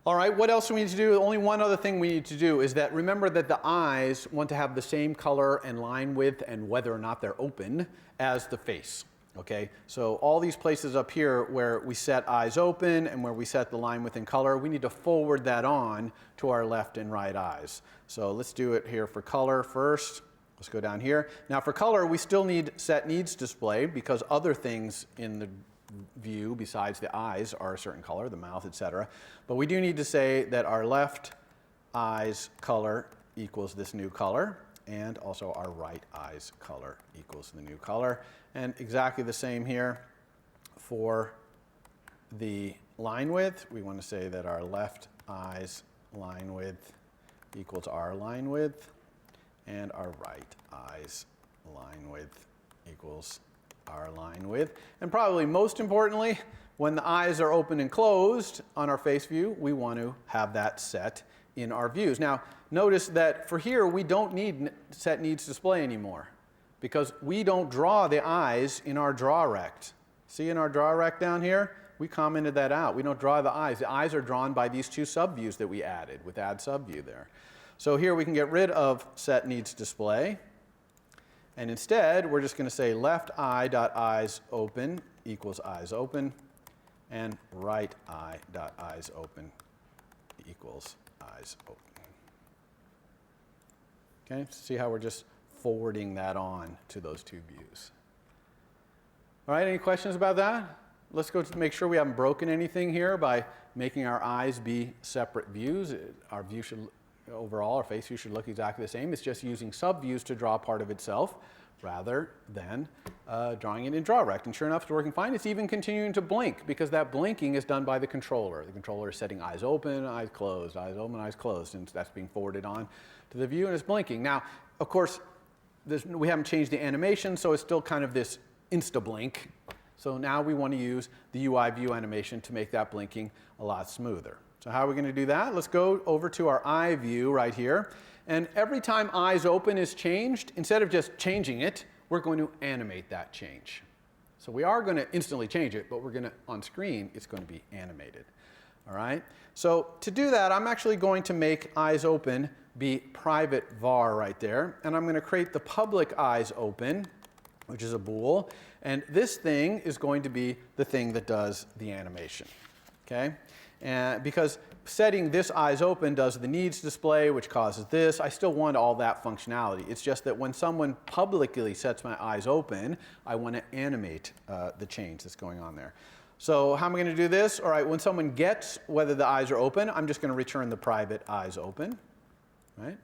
All right, what else do we need to do? Only one other thing we need to do is that remember that the eyes want to have the same color and line width and whether or not they're open as the face. Okay, so all these places up here where we set eyes open and where we set the line within color, we need to forward that on to our left and right eyes. So let's do it here for color first. Let's go down here. Now for color, we still need set needs display because other things in the view besides the eyes are a certain color, the mouth, etc. But we do need to say that our left eye's color equals this new color, and also our right eye's color equals the new color. And exactly the same here for the line width. We want to say that our left eye's line width equals our line width, and our right eye's line width equals our line width. And probably most importantly, when the eyes are open and closed on our face view, we want to have that set in our views. Now, notice that for here, we don't need set needs display anymore because we don't draw the eyes in our draw rect. See in our draw rect down here? We commented that out. We don't draw the eyes. The eyes are drawn by these two subviews that we added with add subview there. So here we can get rid of set needs display. And instead, we're just going to say left eye dot eyes open equals eyes open, and right eye dot eyes open equals eyes open. Okay, see how we're just forwarding that on to those two views. All right, any questions about that? Let's go to make sure we haven't broken anything here by making our eyes be separate views. Our view should, overall, our face view should look exactly the same. It's just using subviews to draw part of itself rather than drawing it in draw rect. And sure enough, it's working fine. It's even continuing to blink because that blinking is done by the controller. The controller is setting eyes open, eyes closed, eyes open, eyes closed, and that's being forwarded on to the view and it's blinking. Now, of course, we haven't changed the animation, so it's still kind of this insta-blink. So now we want to use the UI view animation to make that blinking a lot smoother. So how are we going to do that? Let's go over to our eye view right here. And every time eyes open is changed, instead of just changing it, we're going to animate that change. So we are going to instantly change it, but we're going to, on screen, it's going to be animated. All right? So to do that, I'm actually going to make eyes open be private var right there. And I'm going to create the public eyes open, which is a bool. And this thing is going to be the thing that does the animation. Okay? And because setting this eyes open does the needs display, which causes this, I still want all that functionality. It's just that when someone publicly sets my eyes open, I want to animate the change that's going on there. So how am I going to do this? All right, when someone gets whether the eyes are open, I'm just going to return the private eyes open. Right?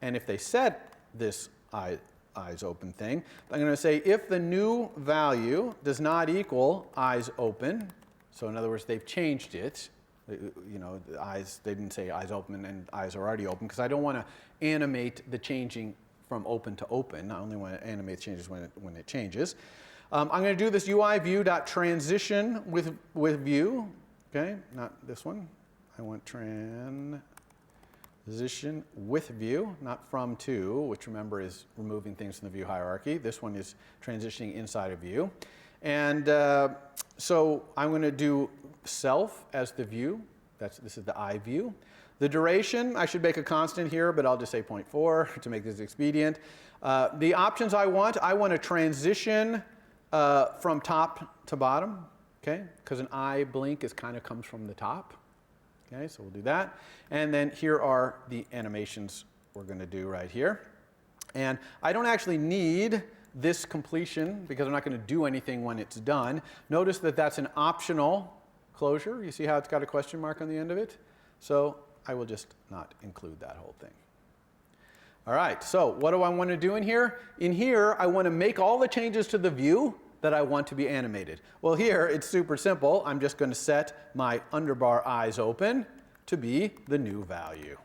And if they set this eyes open thing, I'm going to say if the new value does not equal eyes open, so in other words, they've changed it. You know, the eyes, they didn't say eyes open and eyes are already open because I don't want to animate the changing from open to open. I only want to animate changes when it changes. I'm going to do this UI view dot transition with view. Okay, not this one. I want transition with view, not from to, which remember is removing things from the view hierarchy. This one is transitioning inside of view. And so I'm going to do self as the view. This is the eye view. The duration, I should make a constant here, but I'll just say 0.4 to make this expedient. The options I want to transition from top to bottom, okay? Because an eye blink kind of comes from the top. Okay, so we'll do that. And then here are the animations we're going to do right here. And I don't actually need this completion because I'm not going to do anything when it's done. Notice that that's an optional closure. You see how it's got a question mark on the end of it? So I will just not include that whole thing. All right, so what do I want to do in here? In here, I want to make all the changes to the view that I want to be animated. Well, here it's super simple. I'm just going to set my underbar eyes open to be the new value.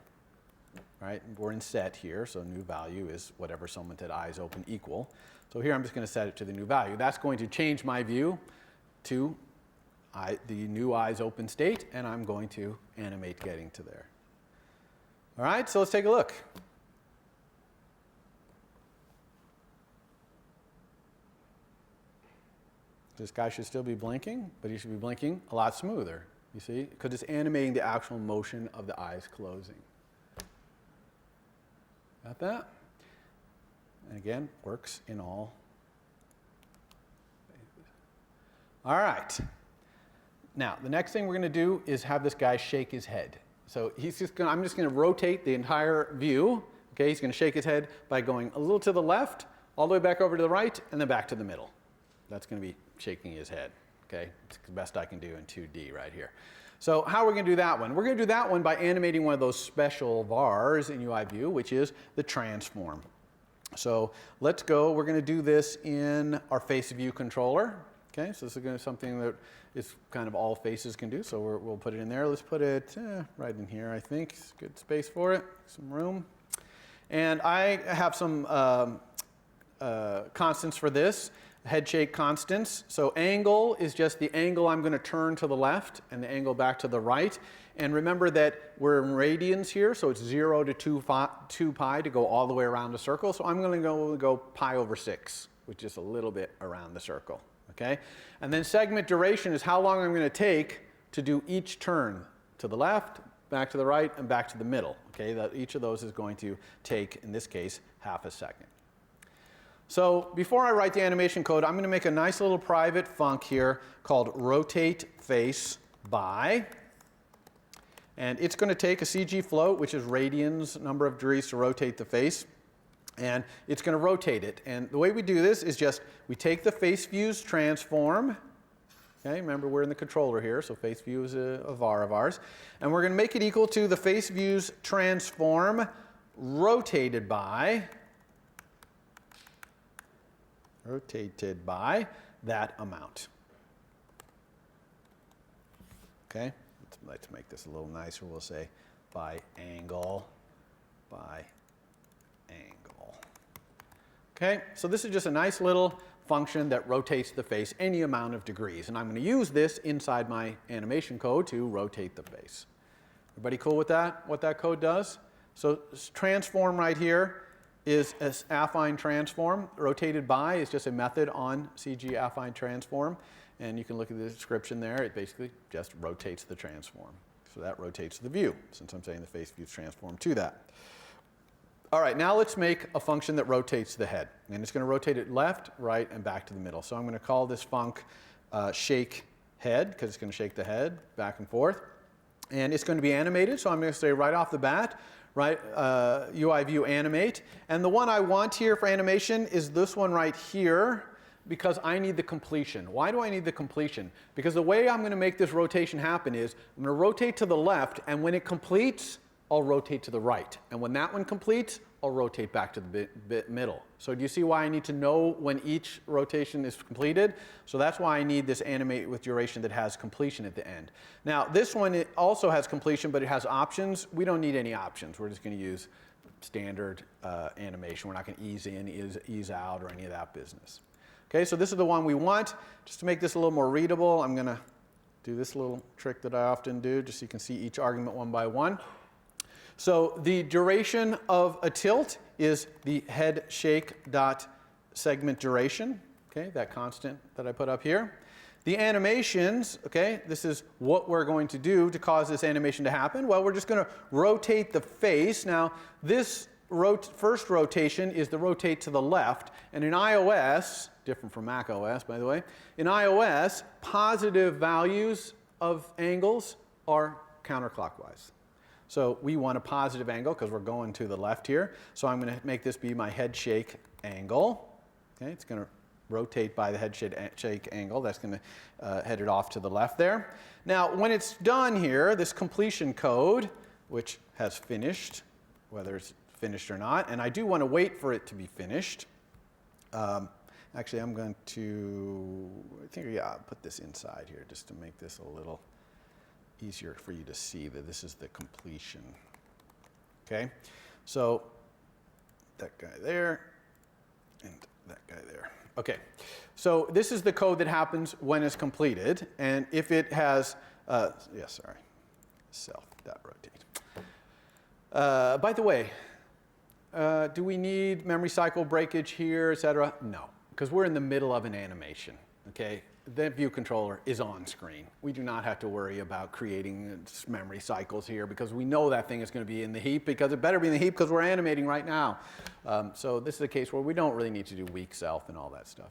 Right? We're in set here, so new value is whatever someone said eyes open equal. So here I'm just going to set it to the new value. That's going to change my view to the new eyes open state, and I'm going to animate getting to there. All right, so let's take a look. This guy should still be blinking, but he should be blinking a lot smoother, you see, because it's animating the actual motion of the eyes closing. Got that? And again, works in all All right. Now, the next thing we're going to do is have this guy shake his head. So I'm just going to rotate the entire view. Okay, he's going to shake his head by going a little to the left, all the way back over to the right, and then back to the middle. That's going to be shaking his head. Okay, it's the best I can do in 2D right here. So how are we going to do that one? We're going to do that one by animating one of those special vars in UI View, which is the transform. So let's go. We're going to do this in our face view controller. Okay, so this is going to be something that is kind of all faces can do. So we'll put it in there. Let's put it right in here, I think. It's good space for it, some room. And I have some constants for this, head shake constants. So angle is just the angle I'm going to turn to the left and the angle back to the right. And remember that we're in radians here, so it's 0 to 2 pi to go all the way around the circle. So I'm going to go pi over 6, which is a little bit around the circle. Okay? And then segment duration is how long I'm going to take to do each turn to the left, back to the right, and back to the middle. Okay? Each of those is going to take, in this case, half a second. So before I write the animation code, I'm going to make a nice little private func here called rotate face by. And it's going to take a CG float, which is radians, number of degrees to rotate the face. And it's going to rotate it. And the way we do this is just we take the face views transform. Okay, remember we're in the controller here, so face view is a var of ours. And we're going to make it equal to the face views transform rotated by that amount. Okay, let's make this a little nicer. We'll say by angle. Okay, so this is just a nice little function that rotates the face any amount of degrees. And I'm going to use this inside my animation code to rotate the face. Everybody cool with that, what that code does? So transform right here is an affine transform. Rotated by is just a method on CG affine transform. And you can look at the description there. It basically just rotates the transform. So that rotates the view, since I'm saying the face views transform to that. All right, now let's make a function that rotates the head. And it's going to rotate it left, right, and back to the middle. So I'm going to call this func shake head, because it's going to shake the head back and forth. And it's going to be animated, so I'm going to say right off the bat, right, UI view animate. And the one I want here for animation is this one right here, because I need the completion. Why do I need the completion? Because the way I'm going to make this rotation happen is I'm going to rotate to the left, and when it completes, I'll rotate to the right. And when that one completes, I'll rotate back to the middle. So do you see why I need to know when each rotation is completed? So that's why I need this animate with duration that has completion at the end. Now, this one it also has completion, but it has options. We don't need any options. We're just going to use standard animation. We're not going to ease in, ease out, or any of that business. Okay, so this is the one we want. Just to make this a little more readable, I'm going to do this little trick that I often do, just so you can see each argument one by one. So the duration of a tilt is the head shake dot segment duration, okay, that constant that I put up here. The animations, okay, this is what we're going to do to cause this animation to happen. Well, we're just going to rotate the face. Now, this first rotation is the rotate to the left. And in iOS, different from Mac OS, by the way, in iOS, positive values of angles are counterclockwise. So we want a positive angle because we're going to the left here. So I'm going to make this be my head shake angle. Okay, it's going to rotate by the head shake angle. That's going to head it off to the left there. Now, when it's done here, this completion code, which has finished, whether it's finished or not, and I do want to wait for it to be finished. Actually, I'm going to, I'll put this inside here just to make this a little easier for you to see that this is the completion. Okay, so that guy there and that guy there. Okay, so this is the code that happens when it's completed, and if it has, self.rotate. By the way, do we need memory cycle breakage here, etc.? No, because we're in the middle of an animation. Okay. The view controller is on screen. We do not have to worry about creating memory cycles here because we know that thing is going to be in the heap because it better be in the heap because we're animating right now. So this is a case where we don't really need to do weak self and all that stuff.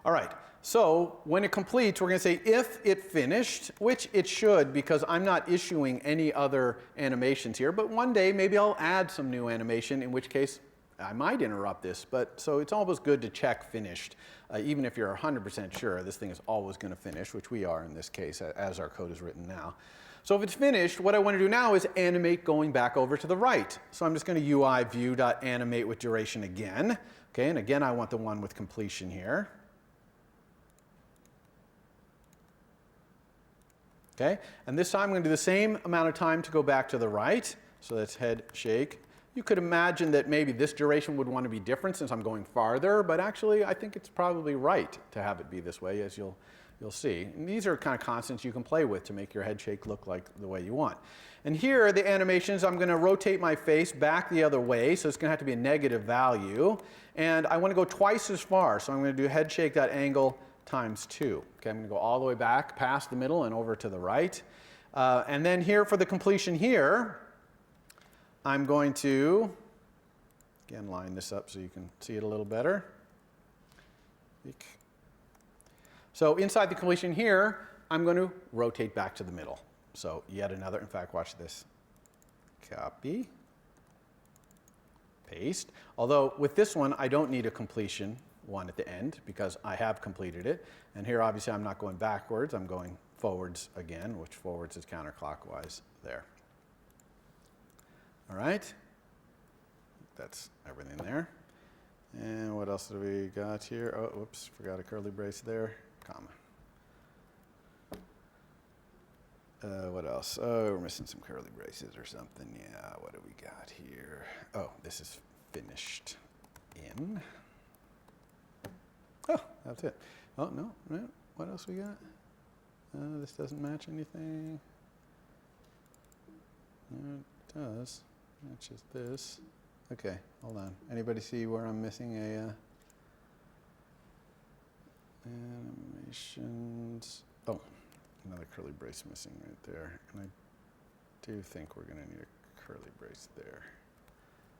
All right, so when it completes, we're going to say if it finished, which it should because I'm not issuing any other animations here, but one day maybe I'll add some new animation, in which case I might interrupt this, but so it's always good to check finished, even if you're 100% sure this thing is always going to finish, which we are in this case as our code is written now. So if it's finished, what I want to do now is animate going back over to the right. So I'm just going to UI view.animate with duration again. Okay, and again I want the one with completion here. Okay, and this time I'm going to do the same amount of time to go back to the right. So that's head shake. You could imagine that maybe this duration would want to be different since I'm going farther, but actually I think it's probably right to have it be this way, as you'll see. And these are kind of constants you can play with to make your head shake look like the way you want. And here are the animations. I'm going to rotate my face back the other way, so it's going to have to be a negative value. And I want to go twice as far, so I'm going to do head shake.angle times 2. Okay, I'm going to go all the way back past the middle and over to the right. And then here for the completion here, I'm going to, again, line this up so you can see it a little better. So inside the completion here, I'm going to rotate back to the middle. So yet another, in fact, watch this. Copy, paste. Although with this one, I don't need a completion one at the end because I have completed it. And here, obviously, I'm not going backwards. I'm going forwards again, which forwards is counterclockwise there. All right, that's everything there. And what else do we got here? Oh, whoops, forgot a curly brace there, comma. What else? Oh, we're missing some curly braces or something. Yeah, what do we got here? Oh, this is finished in. Oh, that's it. Oh, no, what else we got? This doesn't match anything. It does. Matches this. Okay, hold on. Anybody see where I'm missing a animations? Oh, another curly brace missing right there. And I do think we're going to need a curly brace there.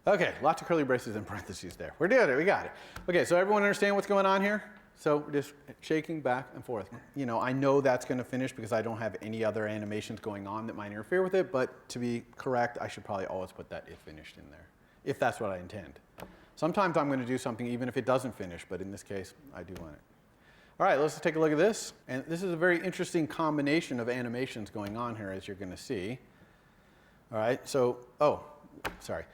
Okay, lots of curly braces in parentheses there. We're doing it. We got it. Okay, so everyone understand what's going on here? So we're just shaking back and forth. You know, I know that's going to finish because I don't have any other animations going on that might interfere with it, but to be correct, I should probably always put that if finished in there, if that's what I intend. Sometimes I'm going to do something even if it doesn't finish, but in this case, I do want it. All right, let's take a look at this. And this is a very interesting combination of animations going on here, as you're going to see. All right, so, oh, sorry.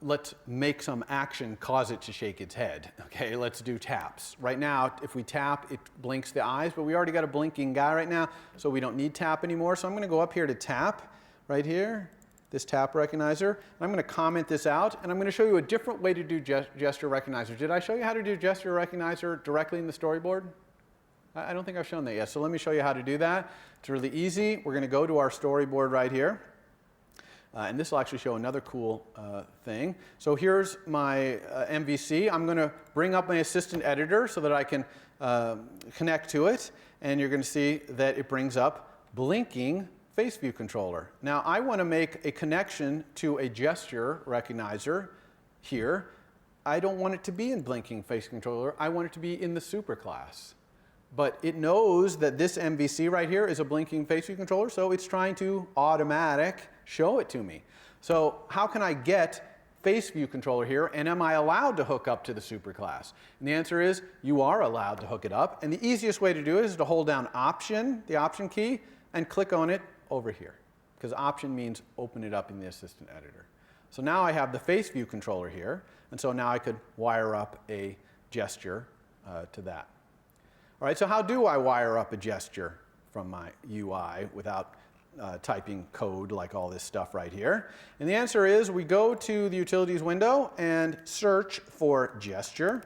Let's make some action cause it to shake its head. Okay, let's do taps. Right now, if we tap, it blinks the eyes, but we already got a blinking guy right now, so we don't need tap anymore. So I'm going to go up here to tap, right here, this tap recognizer. And I'm going to comment this out, and I'm going to show you a different way to do gesture recognizer. Did I show you how to do gesture recognizer directly in the storyboard? I don't think I've shown that yet, so let me show you how to do that. It's really easy. We're going to go to our storyboard right here. And this will actually show another cool thing. So here's my MVC. I'm going to bring up my assistant editor so that I can connect to it. And you're going to see that it brings up blinking face view controller. Now, I want to make a connection to a gesture recognizer here. I don't want it to be in blinking face controller. I want it to be in the superclass. But it knows that this MVC right here is a blinking face view controller, so it's trying to automatic show it to me. So how can I get face view controller here, and am I allowed to hook up to the superclass? And the answer is you are allowed to hook it up. And the easiest way to do it is to hold down Option, the Option key, and click on it over here. Because Option means open it up in the assistant editor. So now I have the face view controller here, and so now I could wire up a gesture to that. All right, so how do I wire up a gesture from my UI without typing code like all this stuff right here? And the answer is we go to the utilities window and search for gesture.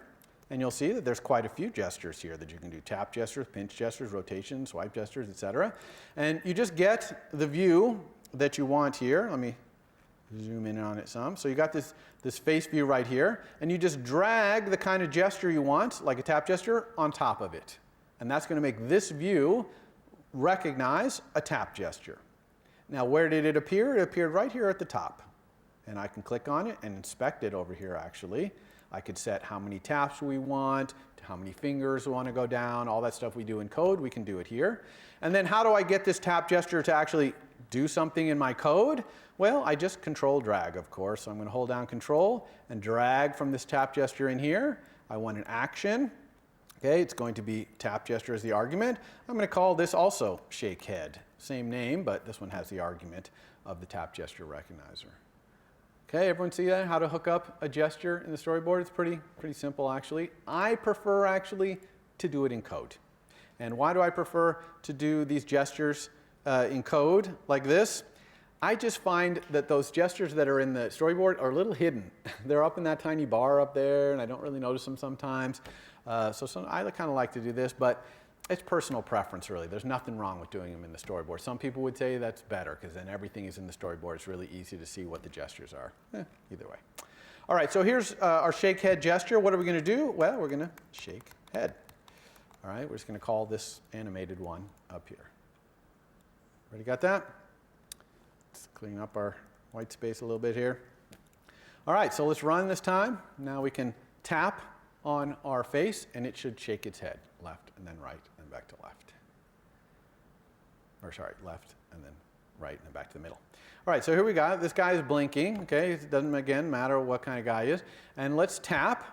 And you'll see that there's quite a few gestures here that you can do. Tap gestures, pinch gestures, rotation, swipe gestures, etc. And you just get the view that you want here. Let me zoom in on it some. So you got this face view right here. And you just drag the kind of gesture you want, like a tap gesture, on top of it. And that's going to make this view recognize a tap gesture. Now, where did it appear? It appeared right here at the top. And I can click on it and inspect it over here, actually. I could set how many taps we want, how many fingers want to go down, all that stuff we do in code, we can do it here. And then how do I get this tap gesture to actually do something in my code? Well, I just control drag, of course. So I'm going to hold down control and drag from this tap gesture in here. I want an action. Okay, it's going to be tap gesture as the argument. I'm going to call this also shake head. Same name, but this one has the argument of the tap gesture recognizer. Okay, everyone see that? How to hook up a gesture in the storyboard? It's pretty simple, actually. I prefer, actually, to do it in code. And why do I prefer to do these gestures in code like this? I just find that those gestures that are in the storyboard are a little hidden. They're up in that tiny bar up there, and I don't really notice them sometimes. So I kind of like to do this, but it's personal preference, really. There's nothing wrong with doing them in the storyboard. Some people would say that's better, because then everything is in the storyboard. It's really easy to see what the gestures are. Either way. All right, so here's our shake head gesture. What are we going to do? Well, we're going to shake head. All right, we're just going to call this animated one up here. Ready, got that? Let's clean up our white space a little bit here. All right, so let's run this time. Now we can tap on our face, and it should shake its head, left and then right and back to left. Or sorry, left and then right and then back to the middle. All right, so here we go. This guy is blinking. Okay, it doesn't, again, matter what kind of guy he is. And let's tap.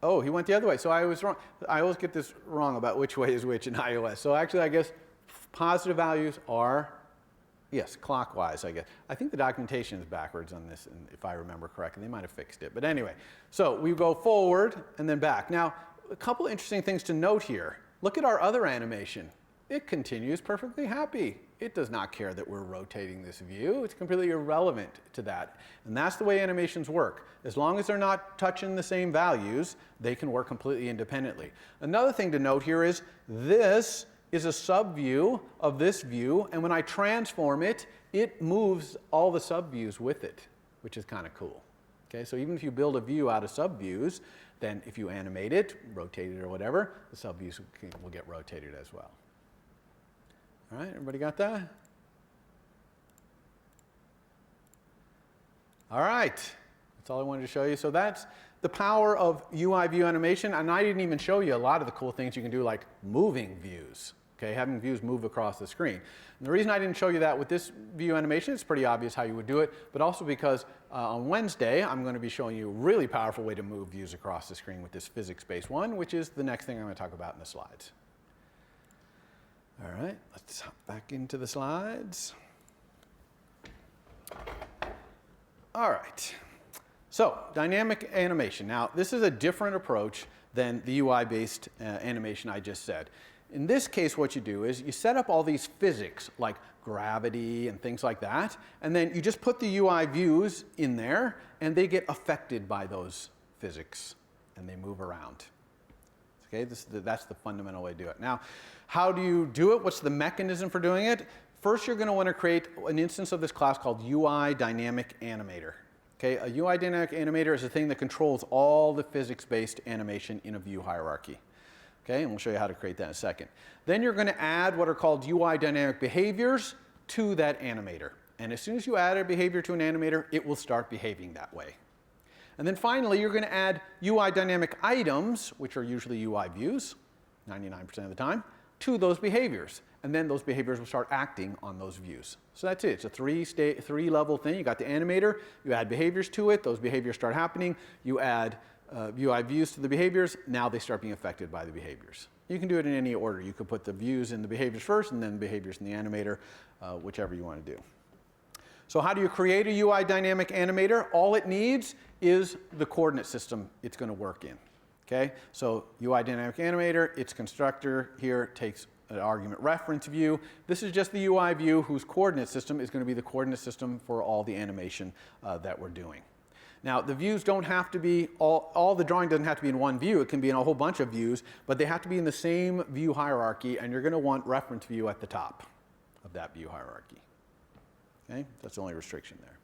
Oh, he went the other way. So I was wrong. I always get this wrong about which way is which in iOS. So actually, I guess positive values are, yes, clockwise, I guess. I think the documentation is backwards on this, if I remember correctly. They might have fixed it. But anyway, so we go forward and then back. Now, a couple interesting things to note here. Look at our other animation. It continues perfectly happy. It does not care that we're rotating this view. It's completely irrelevant to that. And that's the way animations work. As long as they're not touching the same values, they can work completely independently. Another thing to note here is this is a subview of this view, and when I transform it, it moves all the subviews with it, which is kind of cool. Okay, so even if you build a view out of subviews, then if you animate it, rotate it or whatever, the subviews will get rotated as well. All right, everybody got that? All right, that's all I wanted to show you. So that's the power of UI view animation, and I didn't even show you a lot of the cool things you can do, like moving views. Okay, having views move across the screen. And the reason I didn't show you that with this view animation, it's pretty obvious how you would do it, but also because on Wednesday, I'm going to be showing you a really powerful way to move views across the screen with this physics-based one, which is the next thing I'm going to talk about in the slides. All right, let's hop back into the slides. All right, so dynamic animation. Now, this is a different approach than the UI-based animation I just said. In this case, what you do is you set up all these physics, like gravity and things like that, and then you just put the UI views in there, and they get affected by those physics, and they move around. Okay, that's the fundamental way to do it. Now, how do you do it? What's the mechanism for doing it? First, you're going to want to create an instance of this class called UI Dynamic Animator. Okay, a UI Dynamic Animator is a thing that controls all the physics-based animation in a view hierarchy. Okay, and we'll show you how to create that in a second. Then you're going to add what are called UI dynamic behaviors to that animator. And as soon as you add a behavior to an animator, it will start behaving that way. And then finally, you're going to add UI dynamic items, which are usually UI views, 99% of the time, to those behaviors. And then those behaviors will start acting on those views. So that's it. It's a three-level thing. You got the animator, you add behaviors to it, those behaviors start happening, you add UI views to the behaviors, now they start being affected by the behaviors. You can do it in any order. You could put the views in the behaviors first and then the behaviors in the animator, whichever you want to do. So how do you create a UI dynamic animator? All it needs is the coordinate system it's going to work in. Okay? So UI dynamic animator, its constructor here takes an argument reference view. This is just the UI view whose coordinate system is going to be the coordinate system for all the animation that we're doing. Now, the views don't have to be, all the drawing doesn't have to be in one view. It can be in a whole bunch of views, but they have to be in the same view hierarchy, and you're going to want reference view at the top of that view hierarchy. Okay? That's the only restriction there.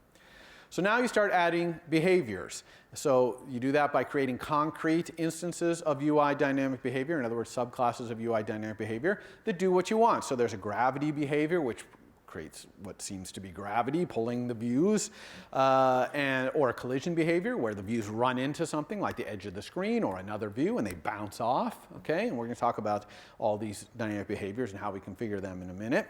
So now you start adding behaviors. So you do that by creating concrete instances of UI dynamic behavior, in other words, subclasses of UI dynamic behavior that do what you want. So there's a gravity behavior, which creates what seems to be gravity pulling the views, or a collision behavior where the views run into something like the edge of the screen or another view and they bounce off, okay? And we're going to talk about all these dynamic behaviors and how we configure them in a minute.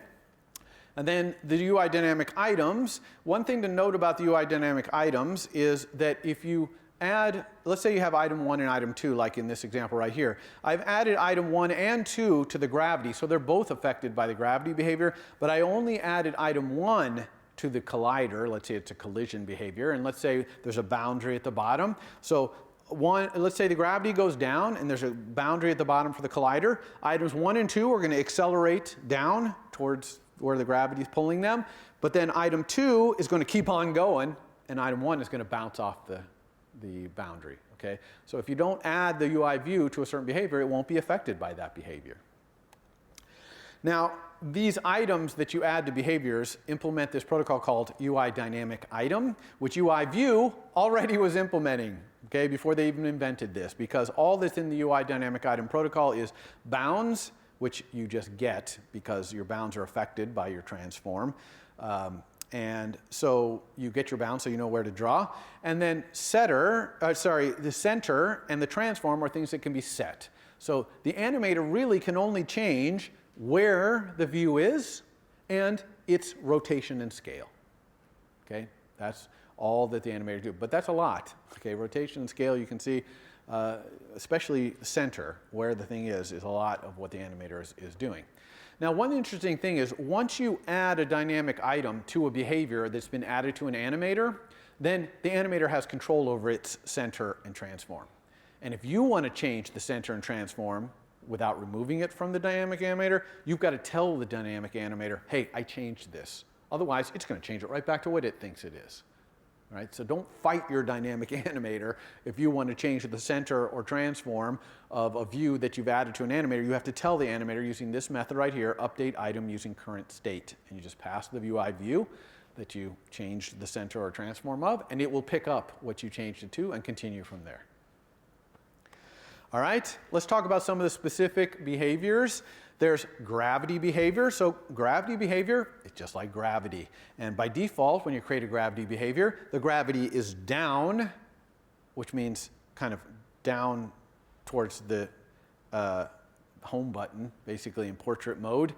And then the UI dynamic items. One thing to note about the UI dynamic items is that if you add, let's say you have item 1 and item 2, like in this example right here. I've added item 1 and 2 to the gravity, so they're both affected by the gravity behavior, but I only added item 1 to the collider. Let's say it's a collision behavior, and let's say there's a boundary at the bottom. So let's say the gravity goes down and there's a boundary at the bottom for the collider. Items 1 and 2 are going to accelerate down towards where the gravity is pulling them, but then item 2 is going to keep on going, and item 1 is going to bounce off the boundary, okay? So if you don't add the UI view to a certain behavior, it won't be affected by that behavior. Now, these items that you add to behaviors implement this protocol called UI dynamic item, which UI view already was implementing, okay, before they even invented this, because all that's in the UI dynamic item protocol is bounds, which you just get because your bounds are affected by your transform. And so you get your bounds so you know where to draw. And then the center and the transform are things that can be set. So the animator really can only change where the view is and its rotation and scale. Okay, that's all that the animator do. But that's a lot. Okay, rotation and scale, you can see, especially center, where the thing is a lot of what the animator is doing. Now, one interesting thing is once you add a dynamic item to a behavior that's been added to an animator, then the animator has control over its center and transform. And if you want to change the center and transform without removing it from the dynamic animator, you've got to tell the dynamic animator, hey, I changed this. Otherwise, it's going to change it right back to what it thinks it is. Right? So don't fight your dynamic animator if you want to change the center or transform of a view that you've added to an animator. You have to tell the animator using this method right here, update item using current state. And you just pass the UI view that you changed the center or transform of, and it will pick up what you changed it to and continue from there. All right, let's talk about some of the specific behaviors. There's gravity behavior. So gravity behavior is just like gravity. And by default, when you create a gravity behavior, the gravity is down, which means kind of down towards the home button, basically in portrait mode.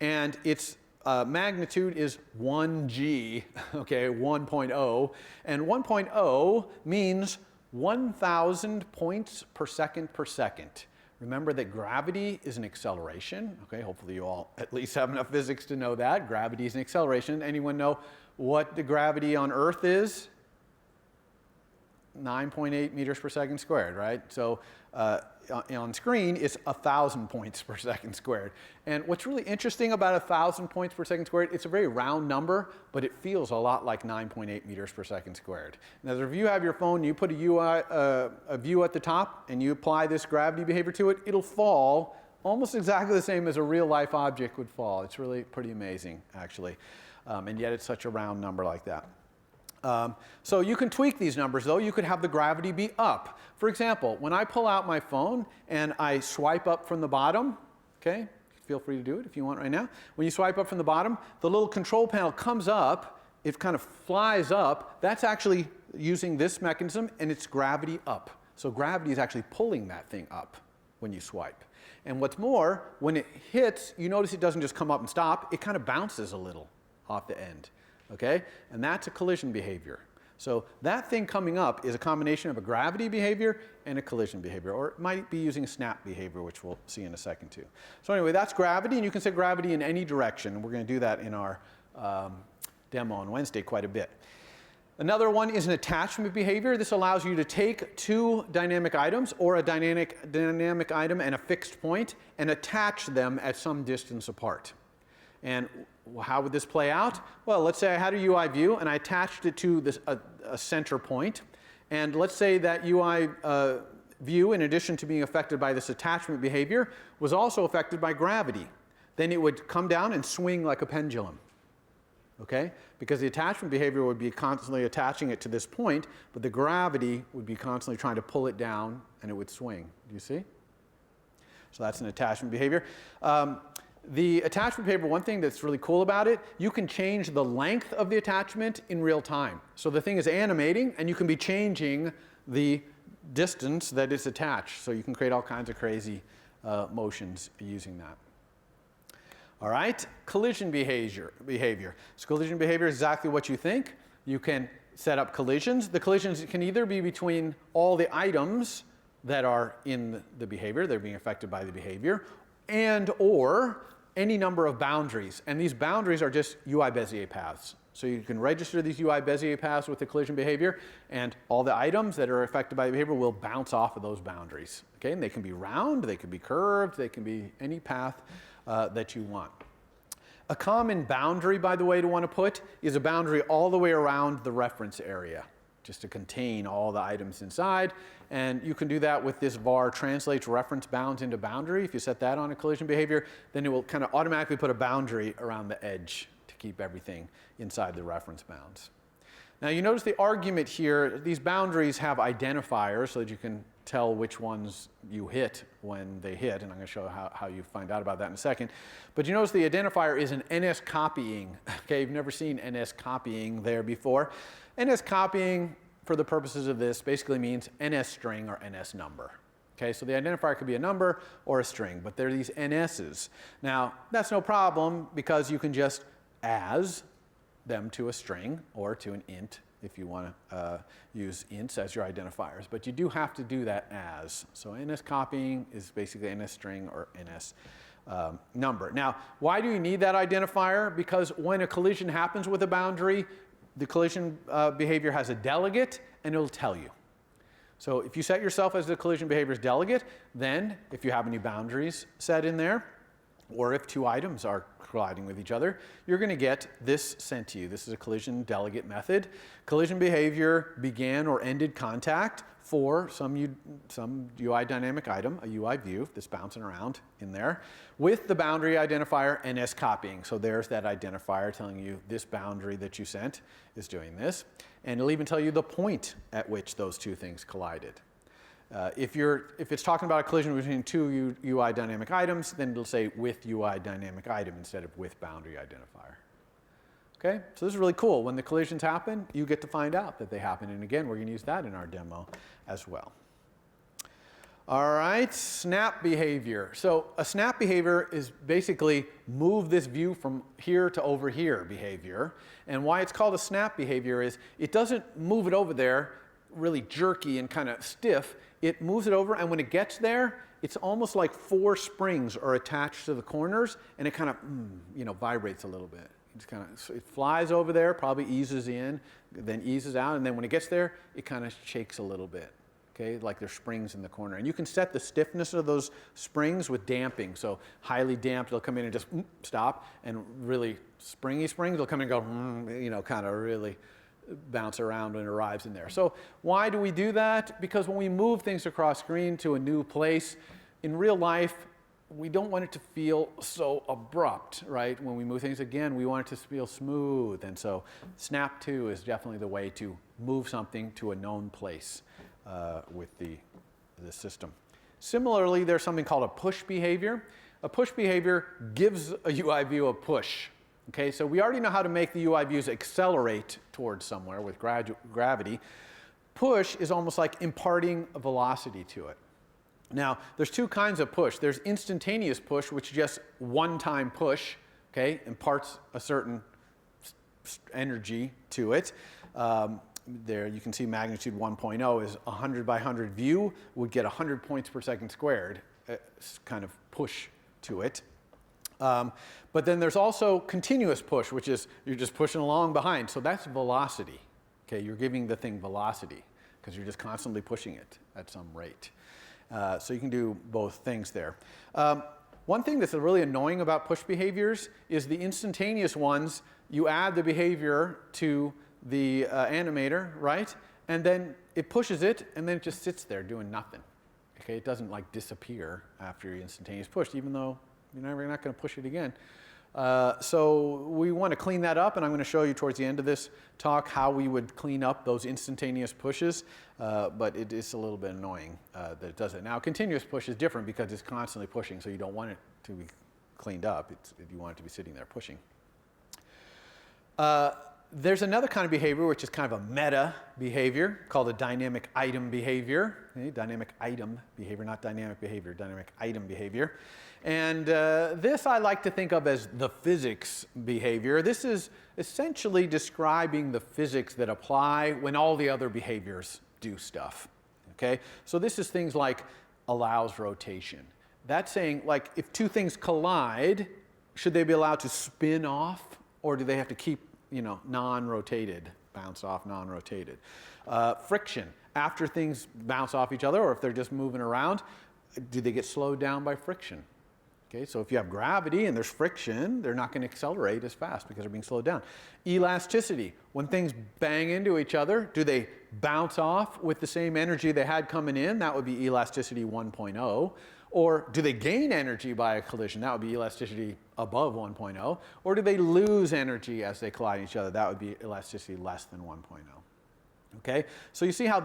And its magnitude is 1g, okay, 1.0. And 1.0 means 1,000 points per second per second. Remember that gravity is an acceleration. Okay, hopefully you all at least have enough physics to know that. Gravity is an acceleration. Anyone know what the gravity on Earth is? 9.8 meters per second squared, right? So on screen, it's 1,000 points per second squared. And what's really interesting about 1,000 points per second squared, it's a very round number, but it feels a lot like 9.8 meters per second squared. Now, if you have your phone, you put a view at the top, and you apply this gravity behavior to it, it'll fall almost exactly the same as a real-life object would fall. It's really pretty amazing, actually. And yet it's such a round number like that. So you can tweak these numbers, though. You could have the gravity be up. For example, when I pull out my phone and I swipe up from the bottom, okay, feel free to do it if you want right now. When you swipe up from the bottom, the little control panel comes up, it kind of flies up. That's actually using this mechanism, and it's gravity up. So gravity is actually pulling that thing up when you swipe. And what's more, when it hits, you notice it doesn't just come up and stop, it kind of bounces a little off the end. Okay? And that's a collision behavior. So that thing coming up is a combination of a gravity behavior and a collision behavior, or it might be using a snap behavior, which we'll see in a second too. So anyway, that's gravity, and you can set gravity in any direction, and we're going to do that in our demo on Wednesday quite a bit. Another one is an attachment behavior. This allows you to take two dynamic items, or a dynamic item and a fixed point, and attach them at some distance apart. And how would this play out? Well, let's say I had a UI view and I attached it to this, a center point. And let's say that UI view, in addition to being affected by this attachment behavior, was also affected by gravity. Then it would come down and swing like a pendulum. Okay? Because the attachment behavior would be constantly attaching it to this point, but the gravity would be constantly trying to pull it down and it would swing. Do you see? So that's an attachment behavior. The attachment behavior, one thing that's really cool about it, you can change the length of the attachment in real time. So the thing is animating, and you can be changing the distance that is attached. So you can create all kinds of crazy motions using that. All right, collision behavior. So collision behavior is exactly what you think. You can set up collisions. The collisions can either be between all the items that are in the behavior, they're being affected by the behavior, and or any number of boundaries. And these boundaries are just UI Bezier paths. So you can register these UI Bezier paths with the collision behavior, and all the items that are affected by the behavior will bounce off of those boundaries. Okay, and they can be round, they can be curved, they can be any path that you want. A common boundary, by the way, to want to put is a boundary all the way around the reference area, just to contain all the items inside. And you can do that with this var translates reference bounds into boundary. If you set that on a collision behavior, then it will kind of automatically put a boundary around the edge to keep everything inside the reference bounds. Now you notice the argument here, these boundaries have identifiers so that you can tell which ones you hit when they hit, and I'm going to show how you find out about that in a second. But you notice the identifier is an NS copying. Okay, you've never seen NS copying there before. NS copying, for the purposes of this, basically means NS string or NS number. Okay, so the identifier could be a number or a string, but they're these NS's. Now, that's no problem because you can just as them to a string or to an int if you want to use ints as your identifiers. But you do have to do that as. So NS copying is basically NS string or NS number. Now, why do you need that identifier? Because when a collision happens with a boundary, the collision behavior has a delegate, and it'll tell you. So if you set yourself as the collision behavior's delegate, then if you have any boundaries set in there, or if two items are colliding with each other, you're going to get this sent to you. This is a collision delegate method. Collision behavior began or ended contact for some UI dynamic item, a UI view that's bouncing around in there, with the boundary identifier NS copying. So there's that identifier telling you this boundary that you sent is doing this. And it'll even tell you the point at which those two things collided. If it's talking about a collision between two UI dynamic items, then it'll say with UI dynamic item instead of with boundary identifier. Okay, so this is really cool. When the collisions happen, you get to find out that they happen. And again, we're going to use that in our demo as well. All right, snap behavior. So a snap behavior is basically move this view from here to over here behavior. And why it's called a snap behavior is it doesn't move it over there really jerky and kind of stiff. It moves it over, and when it gets there, it's almost like four springs are attached to the corners, and it kind of vibrates a little bit. It flies over there, probably eases in, then eases out, and then when it gets there, it kind of shakes a little bit. Okay, like there's springs in the corner. And you can set the stiffness of those springs with damping. So highly damped, they'll come in and just stop, and really springy springs, they'll come in and go, kind of really bounce around when it arrives in there. So why do we do that? Because when we move things across screen to a new place, in real life, we don't want it to feel so abrupt, right? When we move things again, we want it to feel smooth. And so snap to is definitely the way to move something to a known place with the system. Similarly, there's something called a push behavior. A push behavior gives a UI view a push. Okay, so we already know how to make the UI views accelerate towards somewhere with gravity. Push is almost like imparting a velocity to it. Now, there's two kinds of push. There's instantaneous push, which is just one-time push, okay, imparts a certain energy to it. There you can see magnitude 1.0 is 100 by 100 view would get 100 points per second squared, kind of push to it. But then there's also continuous push, which is you're just pushing along behind. So that's velocity. Okay, you're giving the thing velocity because you're just constantly pushing it at some rate. So you can do both things there. One thing that's really annoying about push behaviors is the instantaneous ones. You add the behavior to the animator, right? And then it pushes it, and then it just sits there doing nothing. Okay, it doesn't like disappear after your instantaneous push, even though you're not going to push it again. So we want to clean that up, and I'm going to show you towards the end of this talk how we would clean up those instantaneous pushes, but it is a little bit annoying that it does it. Now, continuous push is different because it's constantly pushing, so you don't want it to be cleaned up. You want it to be sitting there pushing. There's another kind of behavior, which is kind of a meta behavior called a dynamic item behavior. Okay? Dynamic item behavior, not dynamic behavior, dynamic item behavior. And this I like to think of as the physics behavior. This is essentially describing the physics that apply when all the other behaviors do stuff. Okay? So this is things like allows rotation. That's saying, like, if two things collide, should they be allowed to spin off, or do they have to keep, non-rotated, bounce off non-rotated? Friction, after things bounce off each other, or if they're just moving around, do they get slowed down by friction? Okay, so if you have gravity and there's friction, they're not going to accelerate as fast because they're being slowed down. Elasticity, when things bang into each other, do they bounce off with the same energy they had coming in? That would be elasticity 1.0. Or do they gain energy by a collision? That would be elasticity above 1.0. Or do they lose energy as they collide each other? That would be elasticity less than 1.0. Okay, so you see how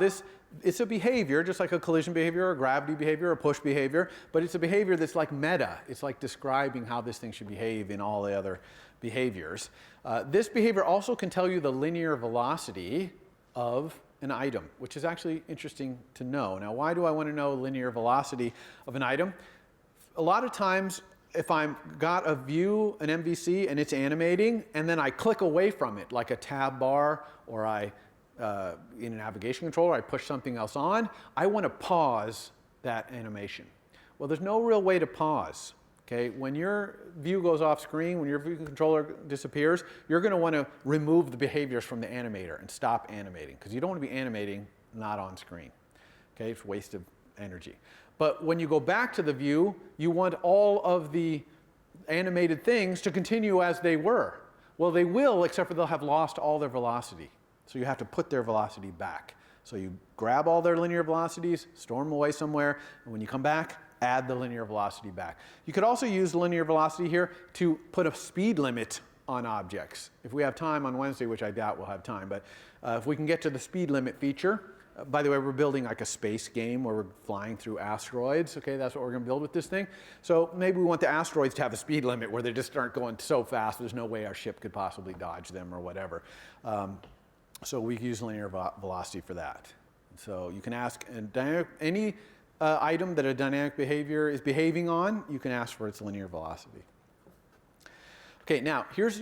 it's a behavior, just like a collision behavior, or gravity behavior, or push behavior, but it's a behavior that's like meta. It's like describing how this thing should behave in all the other behaviors. This behavior also can tell you the linear velocity of an item, which is actually interesting to know. Now, why do I want to know linear velocity of an item? A lot of times, if I've got a view, an MVC, and it's animating, and then I click away from it, like a tab bar, or in a navigation controller, I push something else on, I want to pause that animation. Well, there's no real way to pause. Okay, when your view goes off screen, when your view controller disappears, you're going to want to remove the behaviors from the animator and stop animating, because you don't want to be animating not on screen. Okay, it's a waste of energy. But when you go back to the view, you want all of the animated things to continue as they were. Well, they will, except for they'll have lost all their velocity. So you have to put their velocity back. So you grab all their linear velocities, store them away somewhere, and when you come back, add the linear velocity back. You could also use linear velocity here to put a speed limit on objects. If we have time on Wednesday, which I doubt we'll have time, but if we can get to the speed limit feature, by the way, we're building like a space game where we're flying through asteroids. Okay, that's what we're going to build with this thing. So maybe we want the asteroids to have a speed limit where they just aren't going so fast, there's no way our ship could possibly dodge them or whatever. So we use linear velocity for that. So you can ask any item that a dynamic behavior is behaving on, you can ask for its linear velocity. Okay, now here's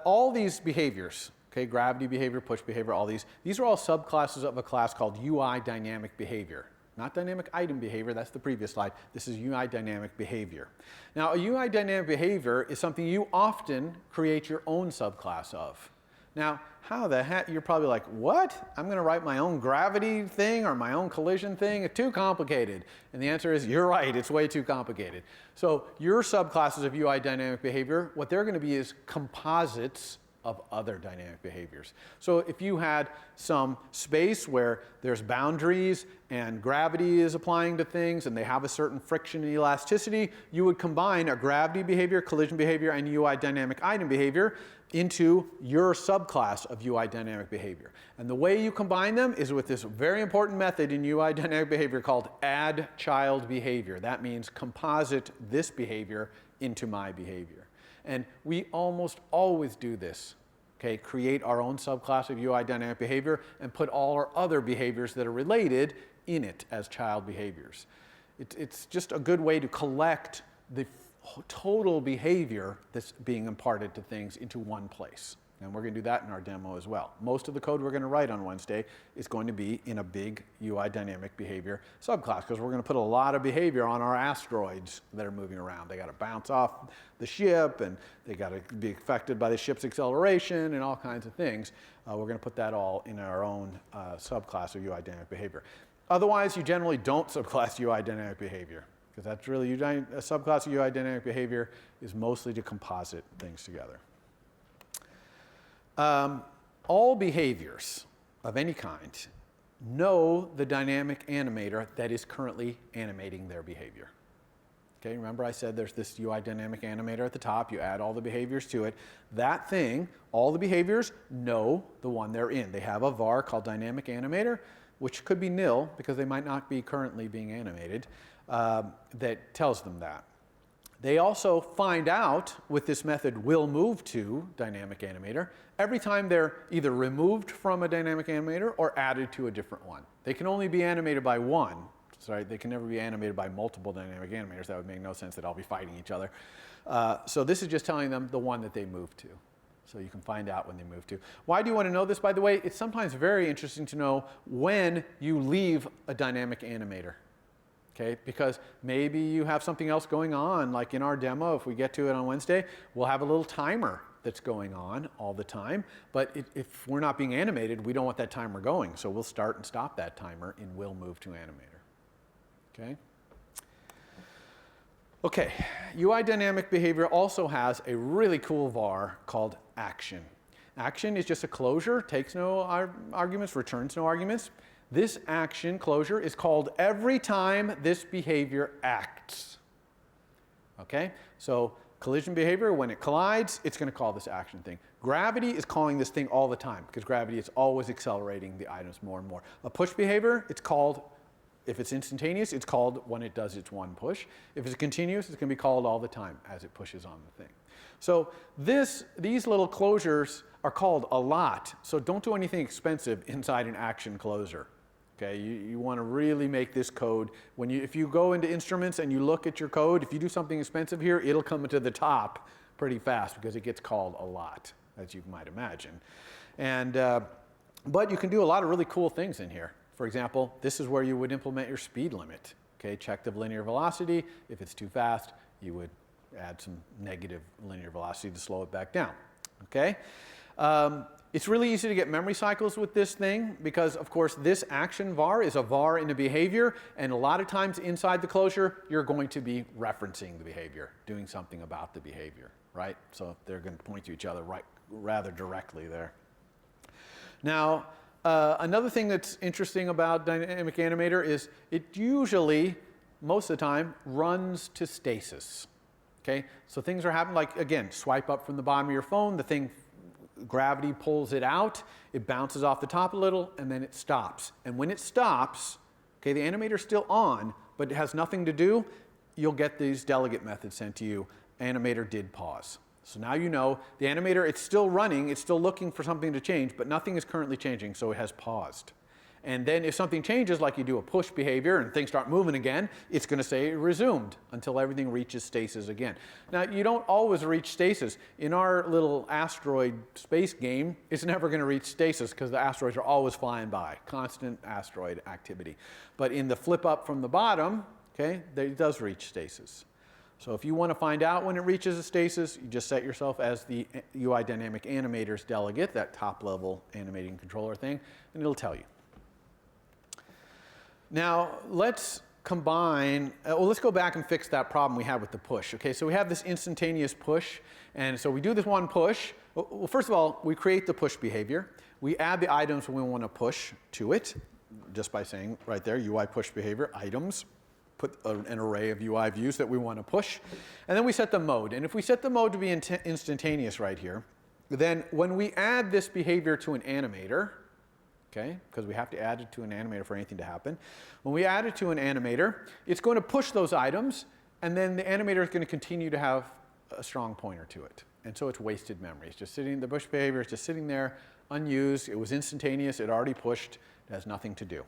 all these behaviors. Okay, gravity behavior, push behavior, all these are all subclasses of a class called UI dynamic behavior. Not dynamic item behavior, that's the previous slide. This is UI dynamic behavior. Now, a UI dynamic behavior is something you often create your own subclass of. Now, how the heck, you're probably like, what? I'm going to write my own gravity thing or my own collision thing? It's too complicated. And the answer is, you're right, it's way too complicated. So your subclasses of UI dynamic behavior, what they're going to be is composites of other dynamic behaviors. So if you had some space where there's boundaries and gravity is applying to things and they have a certain friction and elasticity, you would combine a gravity behavior, collision behavior, and UI dynamic item behavior into your subclass of UI dynamic behavior. And the way you combine them is with this very important method in UI dynamic behavior called add child behavior. That means composite this behavior into my behavior. And we almost always do this. Okay, create our own subclass of UI dynamic behavior and put all our other behaviors that are related in it as child behaviors. It's just a good way to collect the total behavior that's being imparted to things into one place. And we're going to do that in our demo as well. Most of the code we're going to write on Wednesday is going to be in a big UI dynamic behavior subclass, because we're going to put a lot of behavior on our asteroids that are moving around. They got to bounce off the ship, and they got to be affected by the ship's acceleration and all kinds of things. We're going to put that all in our own subclass of UI dynamic behavior. Otherwise, you generally don't subclass UI dynamic behavior, because that's really a subclass of UI dynamic behavior is mostly to composite things together. All behaviors of any kind know the dynamic animator that is currently animating their behavior. Okay, remember I said there's this UI dynamic animator at the top. You add all the behaviors to it. That thing, all the behaviors know the one they're in. They have a var called dynamic animator, which could be nil because they might not be currently being animated, that tells them that. They also find out with this method will move to dynamic animator every time they're either removed from a dynamic animator or added to a different one. They can only be animated by one. Sorry, they can never be animated by multiple dynamic animators. That would make no sense. They'd all be fighting each other. So this is just telling them the one that they move to. So you can find out when they move to. Why do you want to know this, by the way? It's sometimes very interesting to know when you leave a dynamic animator. Okay, because maybe you have something else going on, like in our demo, if we get to it on Wednesday, we'll have a little timer that's going on all the time. But if we're not being animated, we don't want that timer going. So we'll start and stop that timer in will move to animator. Okay? Okay, UI dynamic behavior also has a really cool var called action. Action is just a closure, takes no arguments, returns no arguments. This action closure is called every time this behavior acts. Okay, so collision behavior, when it collides, it's going to call this action thing. Gravity is calling this thing all the time because gravity is always accelerating the items more and more. A push behavior, it's called, if it's instantaneous, it's called when it does its one push. If it's continuous, it's going to be called all the time as it pushes on the thing. So these little closures are called a lot. So don't do anything expensive inside an action closure. Okay, you want to really make this code. If you go into instruments and you look at your code, if you do something expensive here, it'll come to the top pretty fast because it gets called a lot, as you might imagine. But you can do a lot of really cool things in here. For example, this is where you would implement your speed limit. Okay, check the linear velocity. If it's too fast, you would add some negative linear velocity to slow it back down. Okay. It's really easy to get memory cycles with this thing because, of course, this action var is a var in a behavior, and a lot of times inside the closure, you're going to be referencing the behavior, doing something about the behavior, right? So they're going to point to each other rather directly there. Now, another thing that's interesting about dynamic animator is it usually, most of the time, runs to stasis. Okay, so things are happening like, again, swipe up from the bottom of your phone, the thing, gravity pulls it out, it bounces off the top a little, and then it stops. And when it stops, okay, the animator's still on, but it has nothing to do, you'll get these delegate methods sent to you. Animator did pause. So now you know the animator, it's still running, it's still looking for something to change, but nothing is currently changing, so it has paused. And then if something changes, like you do a push behavior and things start moving again, it's going to say resumed until everything reaches stasis again. Now, you don't always reach stasis. In our little asteroid space game, it's never going to reach stasis because the asteroids are always flying by, constant asteroid activity. But in the flip up from the bottom, okay, it does reach stasis. So if you want to find out when it reaches a stasis, you just set yourself as the UI dynamic animators delegate, that top level animating controller thing, and it'll tell you. Now, let's combine, let's go back and fix that problem we had with the push. Okay, so we have this instantaneous push, and so we do this one push. Well, first of all, we create the push behavior. We add the items we want to push to it, just by saying right there, UI push behavior, items. Put an array of UI views that we want to push. And then we set the mode. And if we set the mode to be instantaneous right here, then when we add this behavior to an animator, okay, because we have to add it to an animator for anything to happen. When we add it to an animator, it's going to push those items, and then the animator is going to continue to have a strong pointer to it. And so it's wasted memory. It's just sitting, the push behavior is just sitting there, unused. It was instantaneous. It already pushed. It has nothing to do.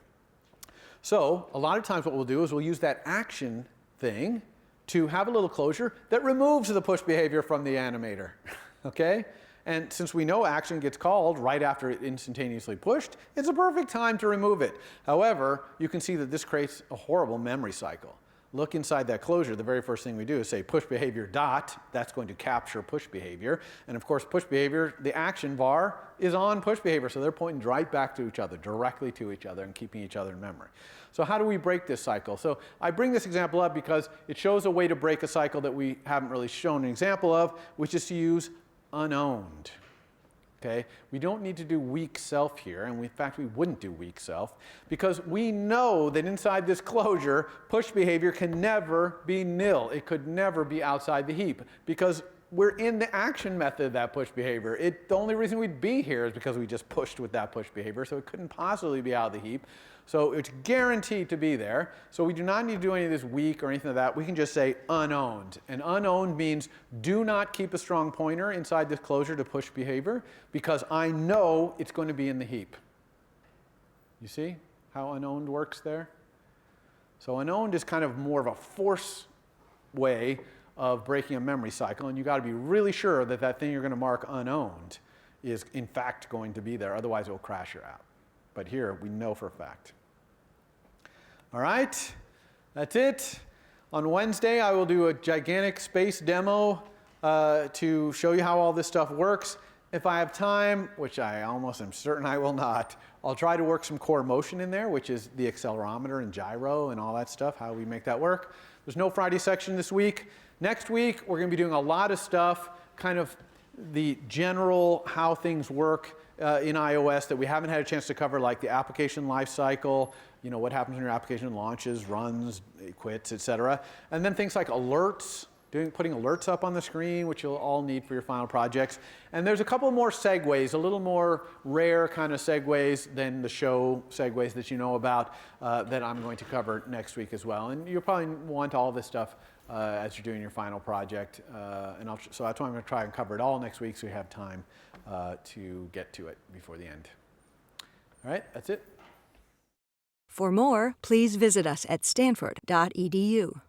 So a lot of times what we'll do is we'll use that action thing to have a little closure that removes the push behavior from the animator. Okay? And since we know action gets called right after it instantaneously pushed, it's a perfect time to remove it. However, you can see that this creates a horrible memory cycle. Look inside that closure. The very first thing we do is say push behavior dot. That's going to capture push behavior. And of course, push behavior, the action var is on push behavior. So they're pointing right back to each other, directly to each other, and keeping each other in memory. So how do we break this cycle? So I bring this example up because it shows a way to break a cycle that we haven't really shown an example of, which is to use unowned. Okay? We don't need to do weak self here, and in fact we wouldn't do weak self, because we know that inside this closure, push behavior can never be nil. It could never be outside the heap, because we're in the action method of that push behavior. The only reason we'd be here is because we just pushed with that push behavior, so it couldn't possibly be out of the heap. So it's guaranteed to be there. So we do not need to do any of this weak or anything like that. We can just say unowned. And unowned means do not keep a strong pointer inside this closure to push behavior, because I know it's going to be in the heap. You see how unowned works there? So unowned is kind of more of a force way of breaking a memory cycle, and you've got to be really sure that that thing you're going to mark unowned is in fact going to be there, otherwise it will crash your app. But here we know for a fact. All right, that's it. On Wednesday I will do a gigantic space demo to show you how all this stuff works. If I have time, which I almost am certain I will not, I'll try to work some core motion in there, which is the accelerometer and gyro and all that stuff, how we make that work. There's no Friday section this week. Next week, we're going to be doing a lot of stuff, kind of the general how things work in iOS that we haven't had a chance to cover, like the application lifecycle, you know, what happens when your application launches, runs, quits, etc. And then things like alerts, putting alerts up on the screen, which you'll all need for your final projects. And there's a couple more segues, a little more rare kind of segues than the show segues that you know about that I'm going to cover next week as well. And you'll probably want all this stuff as you're doing your final project. So that's why I'm going to try and cover it all next week so you have time to get to it before the end. All right, that's it. For more, please visit us at stanford.edu.